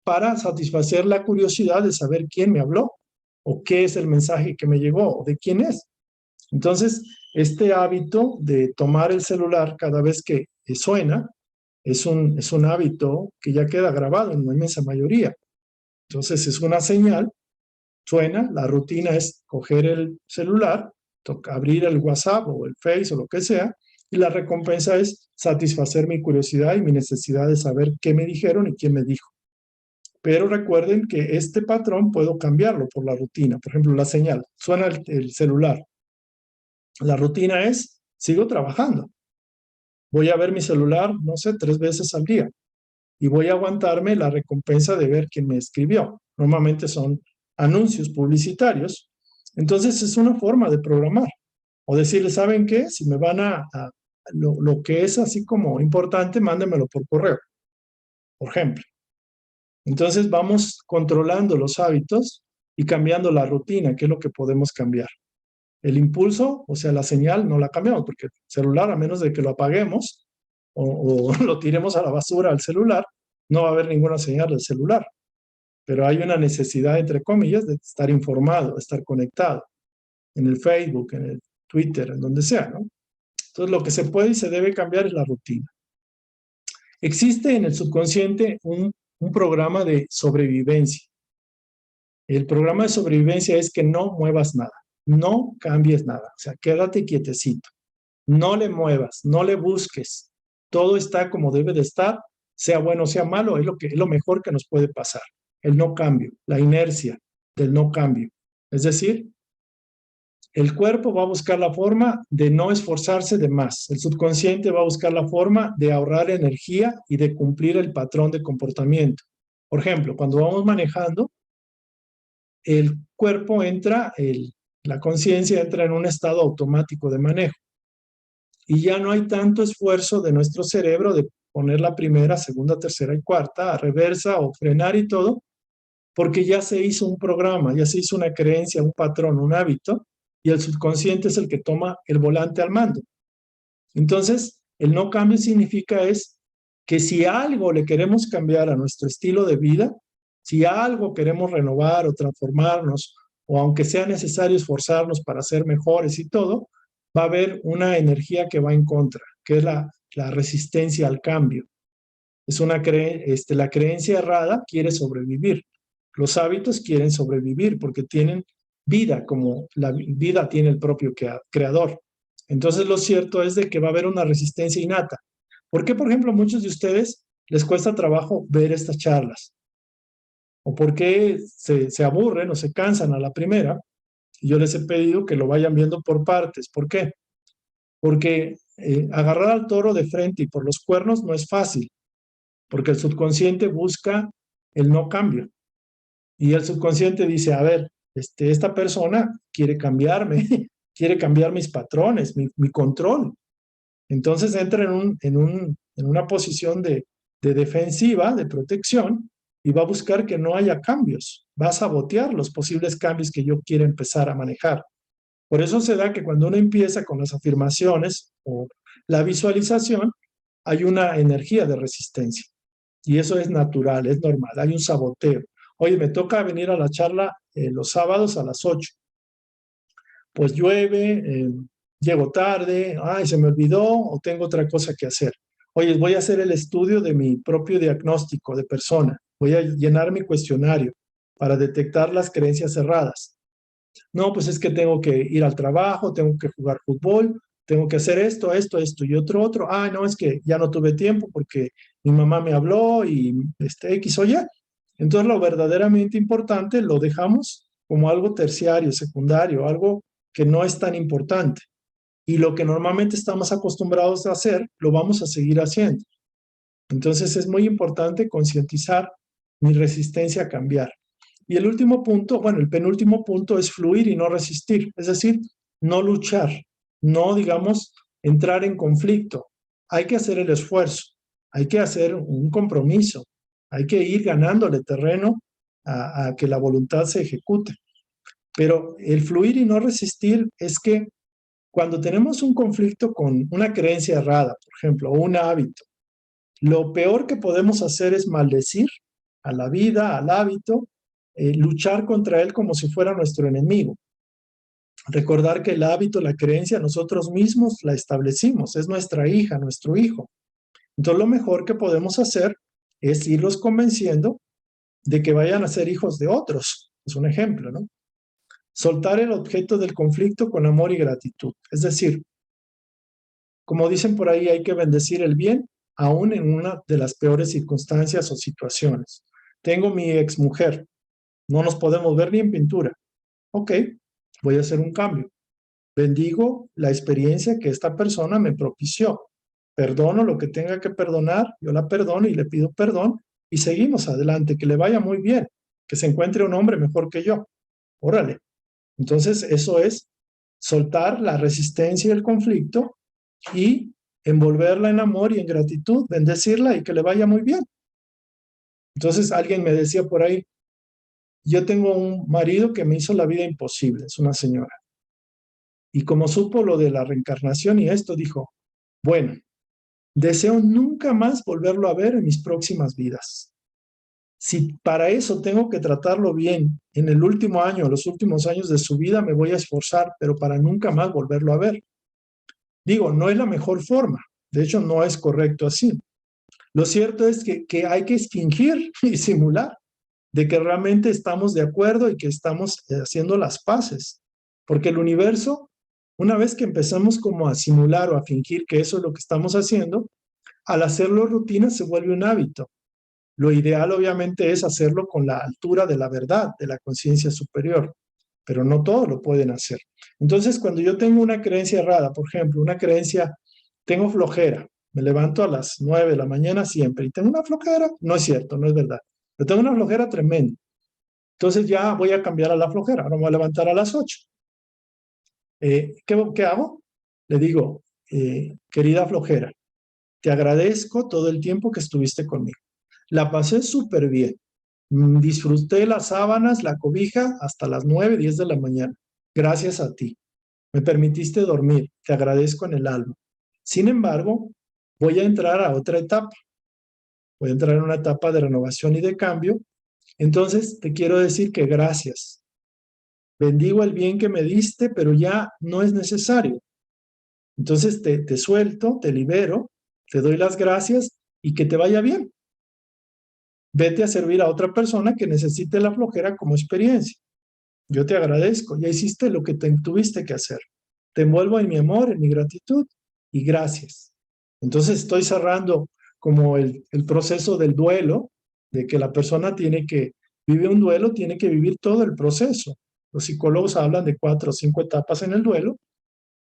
para satisfacer la curiosidad de saber quién me habló o qué es el mensaje que me llegó o de quién es. Entonces, este hábito de tomar el celular cada vez que suena es un hábito que ya queda grabado en la inmensa mayoría. Entonces, es una señal, suena, la rutina es coger el celular, abrir el WhatsApp o el Face o lo que sea, y la recompensa es satisfacer mi curiosidad y mi necesidad de saber qué me dijeron y quién me dijo. Pero recuerden que este patrón puedo cambiarlo por la rutina. Por ejemplo, la señal, suena el celular. La rutina es, sigo trabajando. Voy a ver mi celular, no sé, 3 veces al día. Y voy a aguantarme la recompensa de ver quién me escribió. Normalmente son anuncios publicitarios. Entonces es una forma de programar. O decirle, ¿saben qué? Si me van lo que es así como importante, mándenmelo por correo, por ejemplo. Entonces vamos controlando los hábitos y cambiando la rutina, que es lo que podemos cambiar. El impulso, o sea, la señal, no la cambiamos, porque el celular, a menos de que lo apaguemos o lo tiremos a la basura al celular, no va a haber ninguna señal del celular. Pero hay una necesidad, entre comillas, de estar informado, de estar conectado en el Facebook, en el Twitter, en donde sea, ¿no? Entonces, lo que se puede y se debe cambiar es la rutina. Existe en el subconsciente un programa de sobrevivencia. El programa de sobrevivencia es que no muevas nada, no cambies nada, o sea, quédate quietecito, no le muevas, no le busques, todo está como debe de estar, sea bueno o sea malo, es lo mejor que nos puede pasar, el no cambio, la inercia del no cambio. Es decir, el cuerpo va a buscar la forma de no esforzarse de más, el subconsciente va a buscar la forma de ahorrar energía y de cumplir el patrón de comportamiento. Por ejemplo, cuando vamos manejando, el cuerpo entra, la conciencia entra en un estado automático de manejo y ya no hay tanto esfuerzo de nuestro cerebro de poner la primera, segunda, tercera y cuarta a reversa o frenar y todo, porque ya se hizo un programa, ya se hizo una creencia, un patrón, un hábito, y el subconsciente es el que toma el volante al mando. Entonces, el no cambio significa es que si algo le queremos cambiar a nuestro estilo de vida, si algo queremos renovar o transformarnos, o aunque sea necesario esforzarnos para ser mejores y todo, va a haber una energía que va en contra, que es la resistencia al cambio. Es la creencia errada quiere sobrevivir. Los hábitos quieren sobrevivir porque tienen vida, como la vida tiene el propio creador. Entonces lo cierto es de que va a haber una resistencia innata. ¿Por qué, por ejemplo, a muchos de ustedes les cuesta trabajo ver estas charlas? ¿O por qué se aburren o se cansan a la primera? Y yo les he pedido que lo vayan viendo por partes. ¿Por qué? Porque agarrar al toro de frente y por los cuernos no es fácil, porque el subconsciente busca el no cambio. Y el subconsciente dice, a ver, esta persona quiere cambiarme, quiere cambiar mis patrones, mi control. Entonces entra en una posición de defensiva, de protección, y va a buscar que no haya cambios. Va a sabotear los posibles cambios que yo quiero empezar a manejar. Por eso se da que cuando uno empieza con las afirmaciones o la visualización, hay una energía de resistencia. Y eso es natural, es normal, hay un saboteo. Oye, me toca venir a la charla los sábados a las 8. Pues llueve, llego tarde, ay, se me olvidó o tengo otra cosa que hacer. Oye, voy a hacer el estudio de mi propio diagnóstico de persona. Voy a llenar mi cuestionario para detectar las creencias erradas. No, pues es que tengo que ir al trabajo, tengo que jugar fútbol, tengo que hacer esto, esto, esto y otro. Ah, no, es que ya no tuve tiempo porque mi mamá me habló y X o Y. Entonces lo verdaderamente importante lo dejamos como algo terciario, secundario, algo que no es tan importante. Y lo que normalmente estamos acostumbrados a hacer, lo vamos a seguir haciendo. Entonces es muy importante concientizar mi resistencia a cambiar. Y el último punto, bueno, el penúltimo punto es fluir y no resistir, es decir, no luchar, no, digamos, entrar en conflicto. Hay que hacer el esfuerzo, hay que hacer un compromiso, hay que ir ganándole terreno a que la voluntad se ejecute. Pero el fluir y no resistir es que cuando tenemos un conflicto con una creencia errada, por ejemplo, o un hábito, lo peor que podemos hacer es maldecir a la vida, al hábito, luchar contra él como si fuera nuestro enemigo. Recordar que el hábito, la creencia, nosotros mismos la establecimos, es nuestra hija, nuestro hijo. Entonces lo mejor que podemos hacer es irlos convenciendo de que vayan a ser hijos de otros. Es un ejemplo, ¿no? Soltar el objeto del conflicto con amor y gratitud. Es decir, como dicen por ahí, hay que bendecir el bien aún en una de las peores circunstancias o situaciones. Tengo mi exmujer, no nos podemos ver ni en pintura. Ok, voy a hacer un cambio. Bendigo la experiencia que esta persona me propició. Perdono lo que tenga que perdonar, yo la perdono y le pido perdón y seguimos adelante, que le vaya muy bien, que se encuentre un hombre mejor que yo. Órale. Entonces, eso es soltar la resistencia y el conflicto y envolverla en amor y en gratitud, bendecirla y que le vaya muy bien. Entonces, alguien me decía por ahí, yo tengo un marido que me hizo la vida imposible, es una señora. Y como supo lo de la reencarnación y esto, dijo, bueno, deseo nunca más volverlo a ver en mis próximas vidas. Si para eso tengo que tratarlo bien en el último año, los últimos años de su vida, me voy a esforzar, pero para nunca más volverlo a ver. Digo, no es la mejor forma. De hecho, no es correcto así. Lo cierto es que hay que fingir y simular de que realmente estamos de acuerdo y que estamos haciendo las paces. Porque el universo, una vez que empezamos como a simular o a fingir que eso es lo que estamos haciendo, al hacerlo rutina se vuelve un hábito. Lo ideal obviamente es hacerlo con la altura de la verdad, de la conciencia superior, pero no todos lo pueden hacer. Entonces, cuando yo tengo una creencia errada, por ejemplo, una creencia, tengo flojera, me levanto a las 9 de la mañana siempre y tengo una flojera, no es cierto, no es verdad, pero tengo una flojera tremenda. Entonces ya voy a cambiar a la flojera, ahora me voy a levantar a las 8. ¿Qué hago? Le digo, querida flojera, te agradezco todo el tiempo que estuviste conmigo. La pasé súper bien. Disfruté las sábanas, la cobija hasta las 9, 10 de la mañana. Gracias a ti. Me permitiste dormir. Te agradezco en el alma. Sin embargo, voy a entrar a otra etapa. Voy a entrar en una etapa de renovación y de cambio. Entonces, te quiero decir que gracias. Bendigo el bien que me diste, pero ya no es necesario. Entonces, te suelto, te libero, te doy las gracias y que te vaya bien. Vete a servir a otra persona que necesite la flojera como experiencia. Yo te agradezco, ya hiciste lo que tuviste que hacer. Te envuelvo en mi amor, en mi gratitud y gracias. Entonces estoy cerrando como el proceso del duelo, de que la persona vive un duelo, tiene que vivir todo el proceso. Los psicólogos hablan de 4 o 5 etapas en el duelo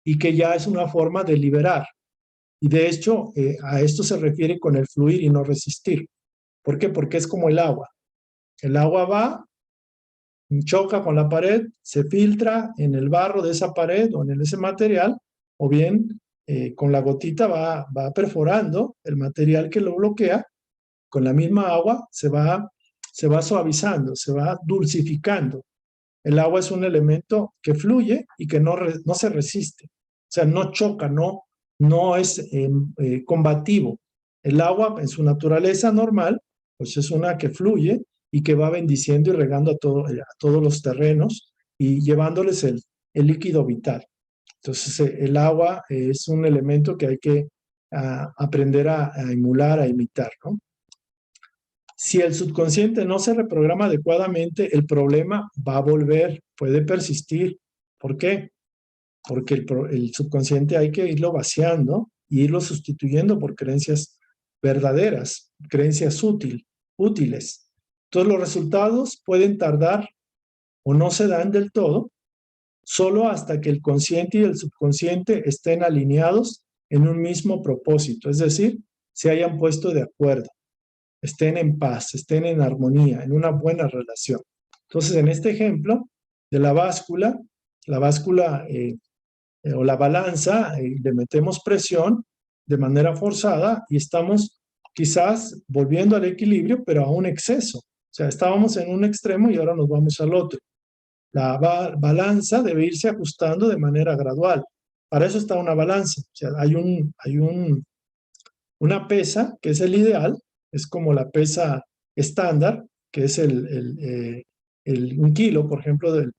y que ya es una forma de liberar. Y de hecho, a esto se refiere con el fluir y no resistir. ¿Por qué? Porque es como el agua. El agua va, choca con la pared, se filtra en el barro de esa pared o en ese material, o bien con la gotita va perforando el material que lo bloquea, con la misma agua se va suavizando, se va dulcificando. El agua es un elemento que fluye y que no se resiste, o sea, no choca, no es combativo. El agua en su naturaleza normal, pues es una que fluye y que va bendiciendo y regando a todos los terrenos y llevándoles el líquido vital. Entonces, el agua es un elemento que hay que aprender a emular, a imitar, ¿no? Si el subconsciente no se reprograma adecuadamente, el problema va a volver, puede persistir. ¿Por qué? Porque el subconsciente hay que irlo vaciando y irlo sustituyendo por creencias verdaderas, creencias útiles. Entonces los resultados pueden tardar o no se dan del todo, solo hasta que el consciente y el subconsciente estén alineados en un mismo propósito, es decir, se hayan puesto de acuerdo, estén en paz, estén en armonía, en una buena relación. Entonces, en este ejemplo de la báscula o la balanza, le metemos presión de manera forzada y estamos quizás volviendo al equilibrio, pero a un exceso. O sea, estábamos en un extremo y ahora nos vamos al otro. La balanza debe irse ajustando de manera gradual. Para eso está una balanza. O sea, una pesa, que es el ideal, es como la pesa estándar, que es un kilo, por ejemplo, la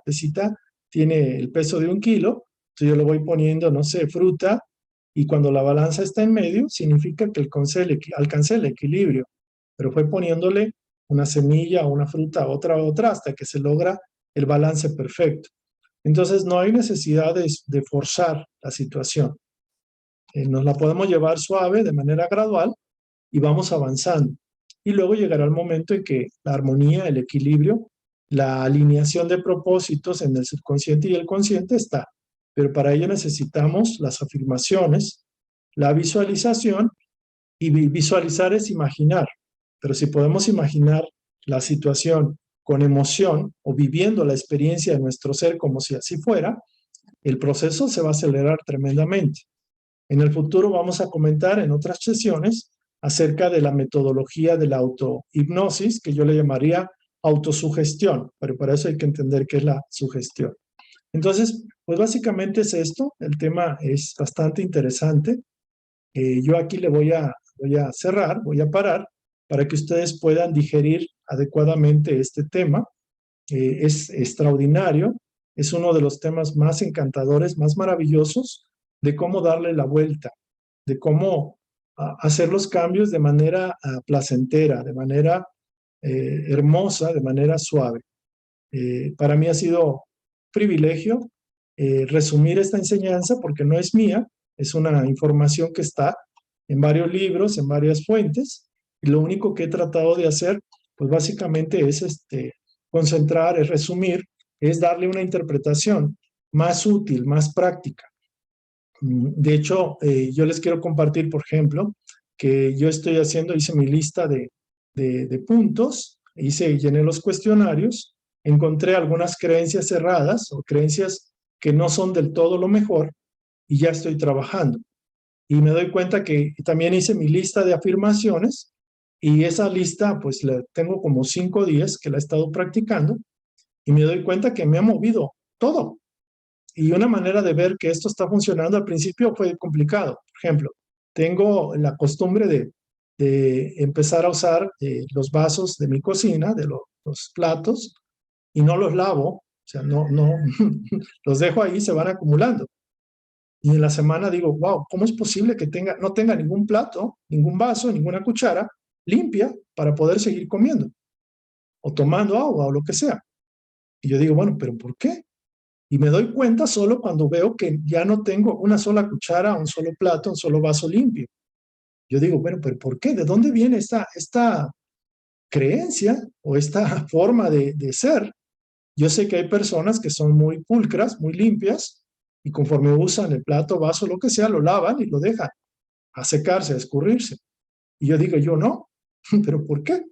pesita tiene el peso de 1 kilo, entonces yo le voy poniendo, no sé, fruta, y cuando la balanza está en medio, significa que alcancé el equilibrio, pero fue poniéndole una semilla, una fruta, otra, hasta que se logra el balance perfecto. Entonces no hay necesidad de forzar la situación. Nos la podemos llevar suave, de manera gradual, y vamos avanzando. Y luego llegará el momento en que la armonía, el equilibrio, la alineación de propósitos en el subconsciente y el consciente está. Pero para ello necesitamos las afirmaciones, la visualización, y visualizar es imaginar. Pero si podemos imaginar la situación con emoción o viviendo la experiencia de nuestro ser como si así fuera, el proceso se va a acelerar tremendamente. En el futuro vamos a comentar en otras sesiones acerca de la metodología de la autohipnosis, que yo le llamaría autosugestión, pero para eso hay que entender qué es la sugestión. Entonces, pues básicamente es esto, el tema es bastante interesante. Yo aquí le voy a cerrar, voy a parar, para que ustedes puedan digerir adecuadamente este tema. Es extraordinario, es uno de los temas más encantadores, más maravillosos, de cómo darle la vuelta, de cómo hacer los cambios de manera placentera, de manera hermosa, de manera suave. Para mí ha sido privilegio resumir esta enseñanza porque no es mía, es una información que está en varios libros, en varias fuentes, y lo único que he tratado de hacer, pues básicamente es concentrar, es resumir, es darle una interpretación más útil, más práctica. De hecho, yo les quiero compartir, por ejemplo, que yo hice mi lista de puntos, llené los cuestionarios, encontré algunas creencias cerradas o creencias que no son del todo lo mejor y ya estoy trabajando. Y me doy cuenta que también hice mi lista de afirmaciones y esa lista pues la tengo como 5 días que la he estado practicando y me doy cuenta que me ha movido todo. Y una manera de ver que esto está funcionando al principio fue complicado. Por ejemplo, tengo la costumbre de empezar a usar los vasos de mi cocina, de los platos, y no los lavo, o sea, no, los dejo ahí, se van acumulando. Y en la semana digo, wow, ¿cómo es posible que no tenga ningún plato, ningún vaso, ninguna cuchara limpia para poder seguir comiendo o tomando agua o lo que sea? Y yo digo, bueno, ¿pero por qué? Y me doy cuenta solo cuando veo que ya no tengo una sola cuchara, un solo plato, un solo vaso limpio. Yo digo, bueno, pero ¿por qué? ¿De dónde viene esta creencia o esta forma de ser? Yo sé que hay personas que son muy pulcras, muy limpias, y conforme usan el plato, vaso, lo que sea, lo lavan y lo dejan a secarse, a escurrirse. Y yo digo, yo no, ¿pero por qué?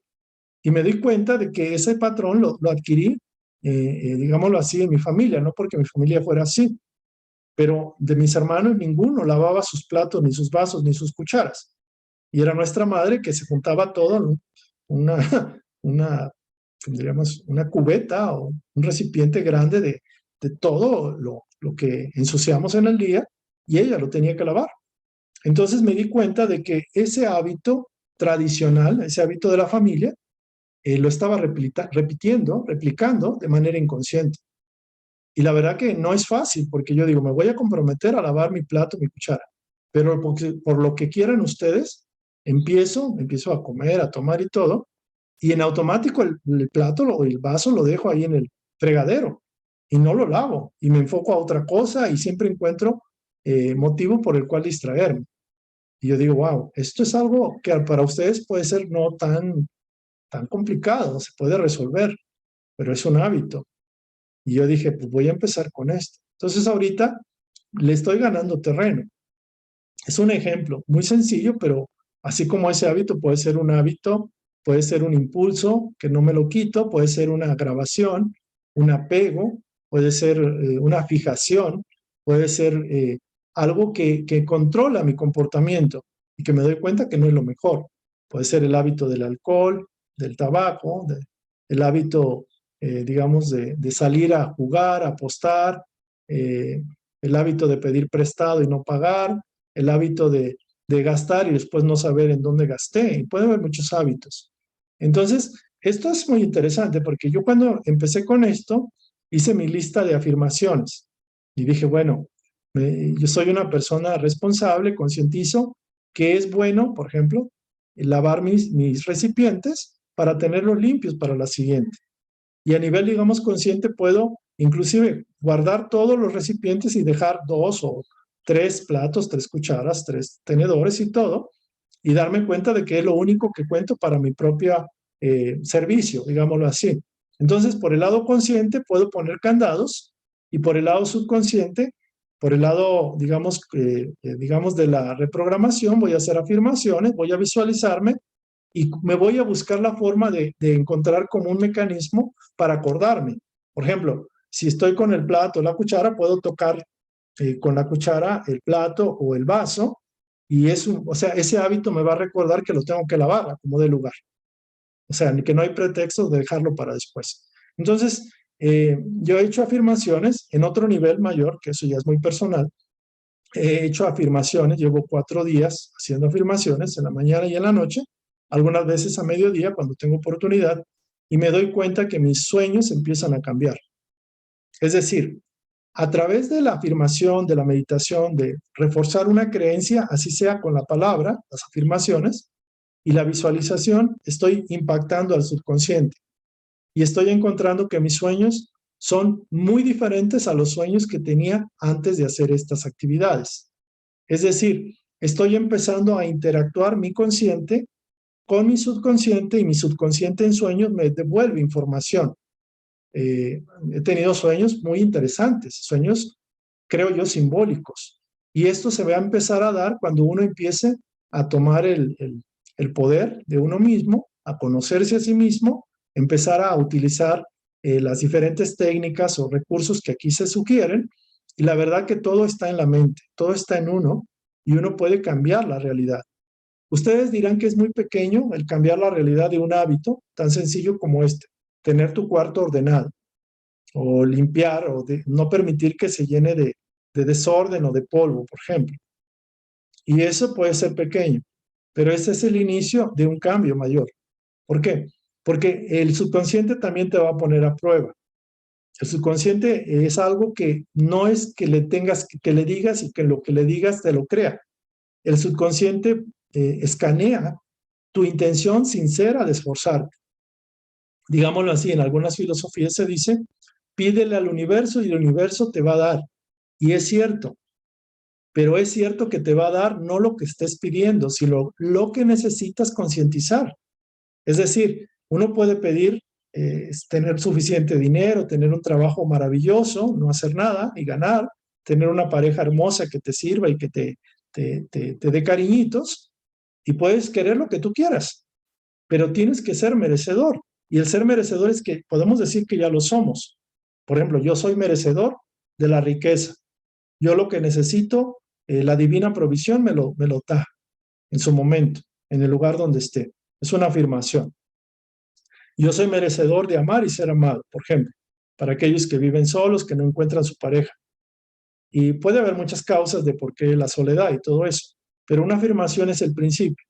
Y me di cuenta de que ese patrón lo adquirí, digámoslo así, en mi familia, no porque mi familia fuera así, pero de mis hermanos ninguno lavaba sus platos, ni sus vasos, ni sus cucharas. Y era nuestra madre que se juntaba todo en una, una, diríamos, una cubeta o un recipiente grande de todo lo que ensuciamos en el día, y ella lo tenía que lavar. Entonces me di cuenta de que ese hábito tradicional, ese hábito de la familia, lo estaba replicando de manera inconsciente. Y la verdad que no es fácil, porque yo digo, me voy a comprometer a lavar mi plato, mi cuchara, pero por lo que quieran ustedes, empiezo a comer, a tomar y todo, y en automático el plato o el vaso lo dejo ahí en el fregadero y no lo lavo y me enfoco a otra cosa y siempre encuentro motivo por el cual distraerme. Y yo digo, wow, esto es algo que para ustedes puede ser no tan complicado, se puede resolver, pero es un hábito. Y yo dije, pues voy a empezar con esto. Entonces ahorita le estoy ganando terreno. Es un ejemplo muy sencillo, pero así como ese hábito puede ser un hábito, puede ser un impulso que no me lo quito, puede ser una grabación, un apego, puede ser una fijación, puede ser algo que controla mi comportamiento y que me doy cuenta que no es lo mejor. Puede ser el hábito del alcohol, del tabaco, el hábito, digamos, de salir a jugar, a apostar, eh, el hábito de pedir prestado y no pagar, el hábito de gastar y después no saber en dónde gasté. Y puede haber muchos hábitos. Entonces, esto es muy interesante porque yo cuando empecé con esto, hice mi lista de afirmaciones y dije, bueno, yo soy una persona responsable, concientizo que es bueno, por ejemplo, lavar mis recipientes para tenerlos limpios para la siguiente. Y a nivel, digamos, consciente puedo inclusive guardar todos los recipientes y dejar 2 o 3 platos, 3 cucharas, 3 tenedores y todo, y darme cuenta de que es lo único que cuento para mi propio servicio, digámoslo así. Entonces, por el lado consciente puedo poner candados y por el lado subconsciente, por el lado, digamos de la reprogramación, voy a hacer afirmaciones, voy a visualizarme y me voy a buscar la forma de encontrar como un mecanismo para acordarme. Por ejemplo, si estoy con el plato, la cuchara, puedo tocar con la cuchara el plato o el vaso y o sea, ese hábito me va a recordar que lo tengo que lavar como de lugar. O sea, que no hay pretexto de dejarlo para después. Entonces, yo he hecho afirmaciones en otro nivel mayor, que eso ya es muy personal. He hecho afirmaciones, llevo 4 días haciendo afirmaciones en la mañana y en la noche, algunas veces a mediodía cuando tengo oportunidad, y me doy cuenta que mis sueños empiezan a cambiar. Es decir, a través de la afirmación, de la meditación, de reforzar una creencia, así sea con la palabra, las afirmaciones, y la visualización, estoy impactando al subconsciente y estoy encontrando que mis sueños son muy diferentes a los sueños que tenía antes de hacer estas actividades. Es decir, estoy empezando a interactuar mi consciente con mi subconsciente y mi subconsciente en sueños me devuelve información. He tenido sueños muy interesantes, sueños, creo yo, simbólicos. Y esto se va a empezar a dar cuando uno empiece a tomar el poder de uno mismo, a conocerse a sí mismo, empezar a utilizar las diferentes técnicas o recursos que aquí se sugieren. Y la verdad que todo está en la mente, todo está en uno y uno puede cambiar la realidad. Ustedes dirán que es muy pequeño el cambiar la realidad de un hábito tan sencillo como este, tener tu cuarto ordenado o limpiar o no permitir que se llene de desorden o de polvo, por ejemplo. Y eso puede ser pequeño, pero ese es el inicio de un cambio mayor. ¿Por qué? Porque el subconsciente también te va a poner a prueba. El subconsciente es algo que no es que le tengas, que le digas y que lo que le digas te lo crea. El subconsciente escanea tu intención sincera de esforzarte. Digámoslo así, en algunas filosofías se dice, pídele al universo y el universo te va a dar. Y es cierto, pero es cierto que te va a dar no lo que estés pidiendo, sino lo que necesitas concientizar. Es decir, uno puede pedir tener suficiente dinero, tener un trabajo maravilloso, no hacer nada y ganar, tener una pareja hermosa que te sirva y que te dé cariñitos, y puedes querer lo que tú quieras. pero tienes que ser merecedor. Y el ser merecedor es que podemos decir que ya lo somos. Por ejemplo, yo soy merecedor de la riqueza. Yo lo que necesito, la divina provisión me lo da en su momento, en el lugar donde esté. Es una afirmación. Yo soy merecedor de amar y ser amado, por ejemplo, para aquellos que viven solos, que no encuentran su pareja. Y puede haber muchas causas de por qué la soledad y todo eso, pero una afirmación es el principio.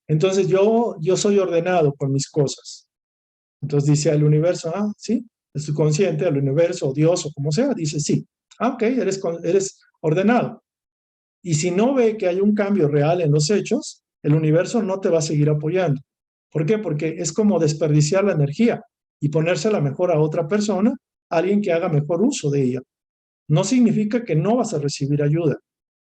Entonces yo soy ordenado con mis cosas. Entonces dice al universo, ah, sí, el subconsciente, al universo, o Dios, o como sea, dice sí. Ah, ok, eres ordenado. Y si no ve que hay un cambio real en los hechos, el universo no te va a seguir apoyando. ¿Por qué? Porque es como desperdiciar la energía y ponérsela mejor a otra persona, alguien que haga mejor uso de ella. No significa que no vas a recibir ayuda,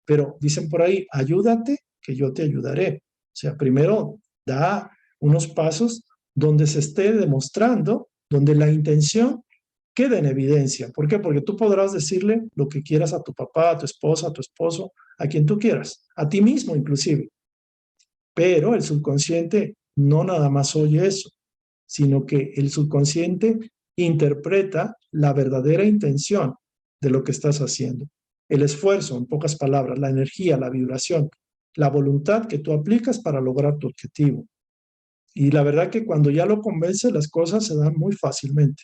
pero dicen por ahí, ayúdate, que yo te ayudaré. O sea, primero da unos pasos donde se esté demostrando, donde la intención quede en evidencia. ¿Por qué? Porque tú podrás decirle lo que quieras a tu papá, a tu esposa, a tu esposo, a quien tú quieras, a ti mismo inclusive. Pero el subconsciente no nada más oye eso, sino que el subconsciente interpreta la verdadera intención de lo que estás haciendo. El esfuerzo, en pocas palabras, la energía, la vibración, la voluntad que tú aplicas para lograr tu objetivo. Y la verdad que cuando ya lo convences, las cosas se dan muy fácilmente.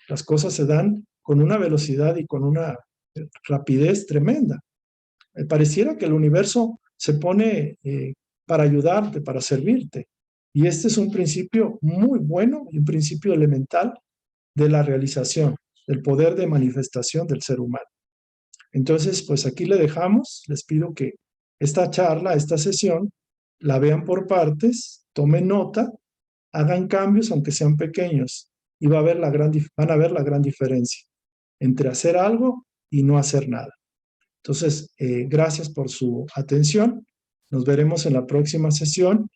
Las cosas se dan con una velocidad y con una rapidez tremenda. Pareciera que el universo se pone para ayudarte, para servirte. Y este es un principio muy bueno y un principio elemental de la realización, del poder de manifestación del ser humano. Entonces, pues aquí le dejamos. Les pido que esta charla, esta sesión, la vean por partes, tomen nota, hagan cambios aunque sean pequeños y van a ver la gran diferencia entre hacer algo y no hacer nada. Entonces, gracias por su atención. Nos veremos en la próxima sesión.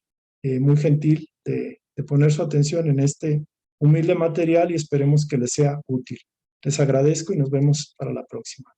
Muy gentil de poner su atención en este humilde material y esperemos que les sea útil. Les agradezco y nos vemos para la próxima.